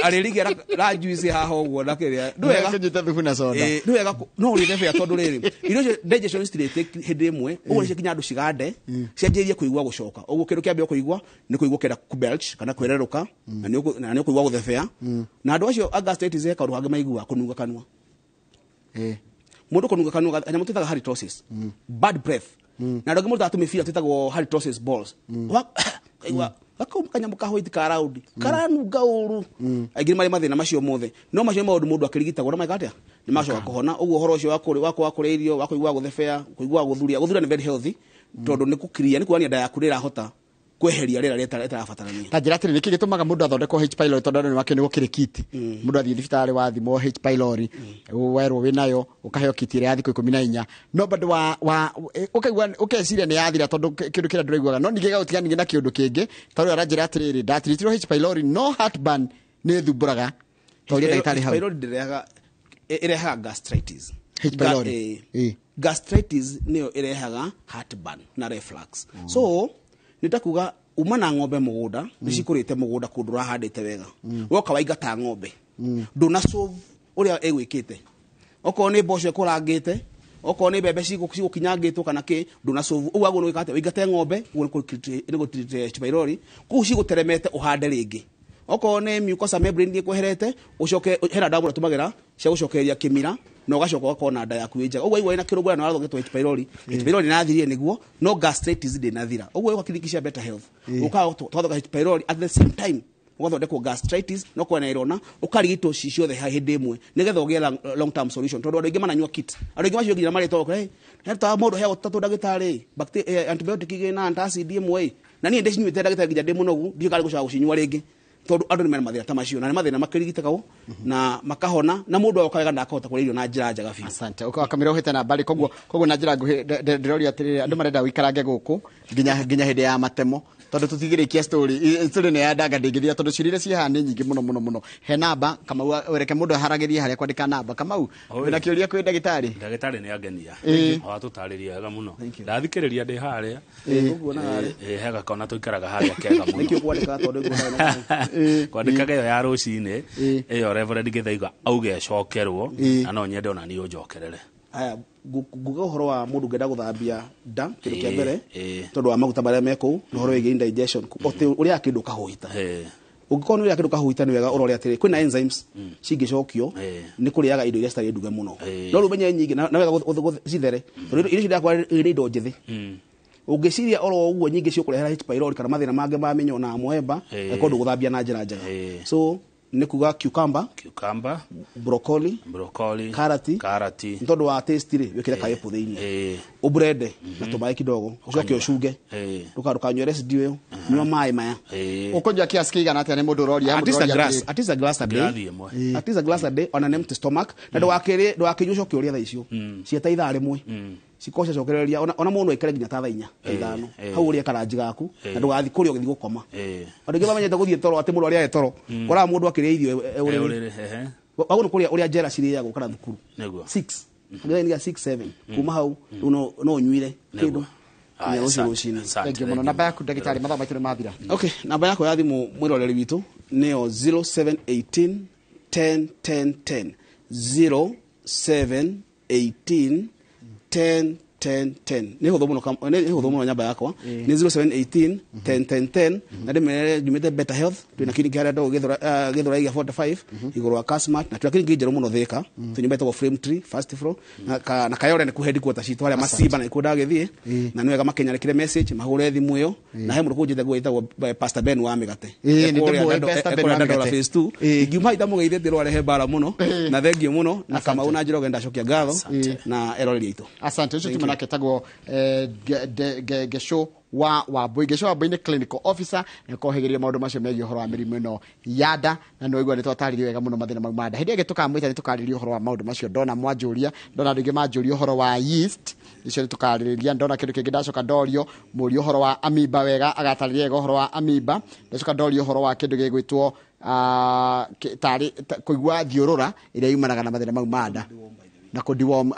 Speaker 2: aririgia ra juice haha uguo na kiria
Speaker 1: nduwega kunyita thubu na soda
Speaker 2: nduwega no ri thebea tondu riri irio digestion state hindi imwe uguo cia kinya andu cigande cianjirie kuigwa gucoka uguo kindu kiambia kuigwa ni kuigwa kenda kubelch kana kwereruka na ni kuigwa guthebea na andu acio gastritis eka ruhange maigua kununga kanwa mundu kununga kanwa anyamu titaga halitosis bad breath na ndogo mundu atumifia titagwo halitosis balls aigwa akamukanya hoiti karaudi karanunga uru aigiri mari mathina macio mothe no macio maundu mundu akirigitagwo na maikatia ni macio kuhona uguo horo ucio wako irio wakuigwa guthebea kuigwa guthuria ni very healthy tondu ni kukiria ni kuania nda yaku rihota kweheria rira retarabatarania
Speaker 1: ta njira atiri niki gitumaga mundu athondekwo H pylori tondu ni wake ni gukirikiti mundu athii thibitari wa thimo H pylori werwo winayo ukaheo kiti ria thiko 14 no bado wa ukeciria ni yathira tondu kindu kira ndiraiguaga no nige gutiga na kindu kingi tondu aranjira atiri ndatritirwo H pylori no heartburn ni thumburaga tondu ndagitari hau
Speaker 2: pylori ndirehaga irehaga gastritis
Speaker 1: H pylori
Speaker 2: gastritis niyo irehaga heartburn na reflux so nitakuga umana ng'ombe mugunda nicikurite mugunda kundu rahandite wega woka waingata ng'ombe nduna solve uria egwikite oko ni mboco kurangite oko ni bebe cigukinyangitwo kana ki nduna solve ugu agu wikate waingate ng'ombe ni gutrite H pylori ku ciguteremete uhande ringi oko ni mucosa membrane ni kweherete ucoke hera damu tumagira cia gucokeria kimira no gacoka ukona nda yaku inja ugu aigwa ina kirugura na wathogitwo H pylori H pylori nathirie niguo no gastritis ndi nathira ugu uka kirikisha better health uka twathoga H pylori at the same time ugathondekwo gastritis no kwa nairona ukarigitwo ciothe hindi imwe nigetha ugia long term solution tondu andu ingi mananyua kit andu ingi macio nginya mari toka ta mundu he gutatu ndagitari antibiotic igina antacid imwe na nie ndicinyuite ndagitari nginya ndi munogu ndikari gucoka gucinyua ringi tondu andu ni mena mathina ta macio na ni mathina makirigitagwo na makahona na mundu okaga ndakahota kuria irio na njira njega biũ.
Speaker 1: Asante ukamira uhite na bali koguo na njira nguhi ndirori atiriri andu marenda wikarange guku nginya hindi ya matemo tondu tutigirikia story ni ya ndanga ndingithia tondu cirire ciha ni nyingi muno he namba kama wereke mundu haragirie haria kwandika namba kama wina kiuria kwi ndagitari
Speaker 3: ni agenia watutariria wega muno ndathikiriria ndi haria
Speaker 2: uguo na haria
Speaker 3: hega kona tuikaraga haria kega muno
Speaker 2: nikio kwandika tondu
Speaker 3: kwandikaga iyo ya rucini iyo Reverend Githaiga auge cokerwo na no nyende ona ni unjokerere
Speaker 2: aya nguga uhoro wa mundu ngenda guthambia nda kindu kia mbere tondu wa maguta maria meko no horo igi indigestion uria kindu kahuita ugikorwo uria kindu kahuita ni wega urore atiri kwina enzymes cingicokio ni kuriaga indo iria citari nduge muno no rumenye nyingi na wega cithere tondu irio ciakwa iri indo njithi ungiciria oro uguo nyingi cio kurehera H pylori kana mathina mange ma minyo na mwemba ekondu guthambia na njira njega so ni kuga cucumber broccoli carrot ntondu wa taste ri wekire kaepo thiini ubrede na tumai kidogo ucoke ucuge ndukanywe residue yo nywa mai maya
Speaker 1: ukonja kiasi kigana atia ni mundu roria
Speaker 2: at least a glass a day on an empty stomach na ndwakinywa ucoke uria tha icio cieta ithaa rimwe cikosha cokereria ona mundu aikare nginya ta 4 5 hau uria karanji gaku na ndugathi kuria ugithi gukoma andu ngi bamenyete guthie toro ati mundu aria etoro kora mundu akiria irio urire wagu kuria uria jera ciria gukara thukuru 6 nginya 6 7 kuma hau no nyuire kindu ya ucio rucini
Speaker 1: thank you muno namba yaku ndagitari mathaa maitu ni mathira
Speaker 2: okay namba yako ya thimu mwiroreri witu neo 0718 10 10 10 0718 10 1010 nä hå thå må no nyamba yakwa nä 0718 101010 na ndä mere njumä Better Health twä na kiringi harä a ndå gä thå rai gä 45 igå rå wa Casmart na twä na kiringi njerå må no thä ka tå nyumba ätagwo Frame Tree first floor na kayore nä ku headquarters citå harä a macimba na nä kuo ndagä thiä na nä wega makenyarekere message mahå re thimå ä yo na he må ndå kå njä thagwo ätagwo Pastor Ben wa mä gate ingiuma itamå geithä tä rwarehe mbara må no na thengio må no na Kamau na Njoroge ndacokia ngatho na eroreria itå
Speaker 1: asante ucio tumanake tagwo Gesho wa Wambui Gesho wa Wambui ni clinical officer na kohegeria maundu macio megie horo wa mirimu ino yada na no igwa ni twataririo wega muno mathina mau mada hindi tukamwita ni tukaririo horo wa maundu macio ndona mwanjuria ndona ndingi manjuria horo wa yeast icio ni tukariria ndona kindu kingi ndacoka ndorio murio horo wa amoeba wega agatariria wega horo wa amoeba ndacoka ndorio horo wa kindu gigwitwo tari kuigwa thiurura iria yumanaga na mathina mau mada na kudiwom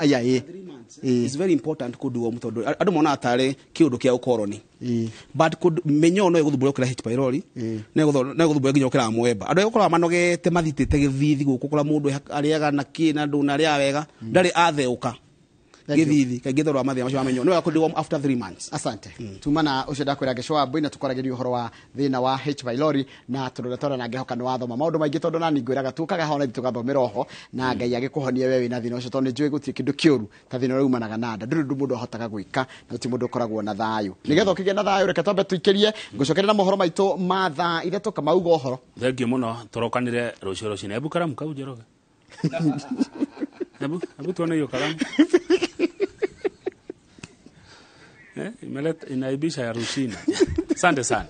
Speaker 2: it's very important kudiwom tondu andu mona atare kiundu kia ukoroni but menyo no iguthumbura ukira H pylori na iguthumbura nginya ukira mwemba andu igukora manogete mathitite githithi guku kula mundu ariaga na kina ndu na ria wega ndari atheuka githithi kaingä thorwa mathia macio mamenyo no akudiwom after 3 months
Speaker 1: asante tumana ucio ndakwira Gesho wa Wambui na tukorageria uhoro wa thina wa H pylori na turore na ngehoka ni wathoma maundu maingi tondu nani ngwiraga tukaga hona tugathomera oho na Ngai agikuhonia wewe na thina ucio tondu njui gutie kindu kiuru ta thina uri umanaga nanda ndu mundu ahotaga gwika na ti mundu ukoragwo na thayu nigetha ukige na thayu reke twambe tuikerie ngucokerera mohoro maitu ma thaa ithatũ Kamau go horo
Speaker 3: thengio muno turokanire rucio ebu karamu kau Njoroge ebu tuone hiyo karamu imeleta inaibisha ya rushina. Asante sana.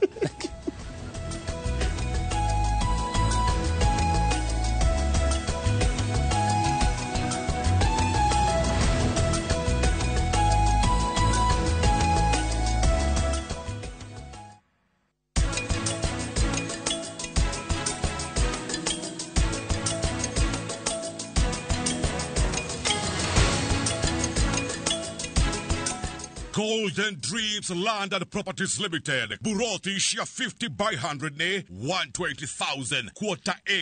Speaker 4: Golden Dreams Land and Properties Limited. Buroti shia 50 by 100 ne 120,000 quarter acre.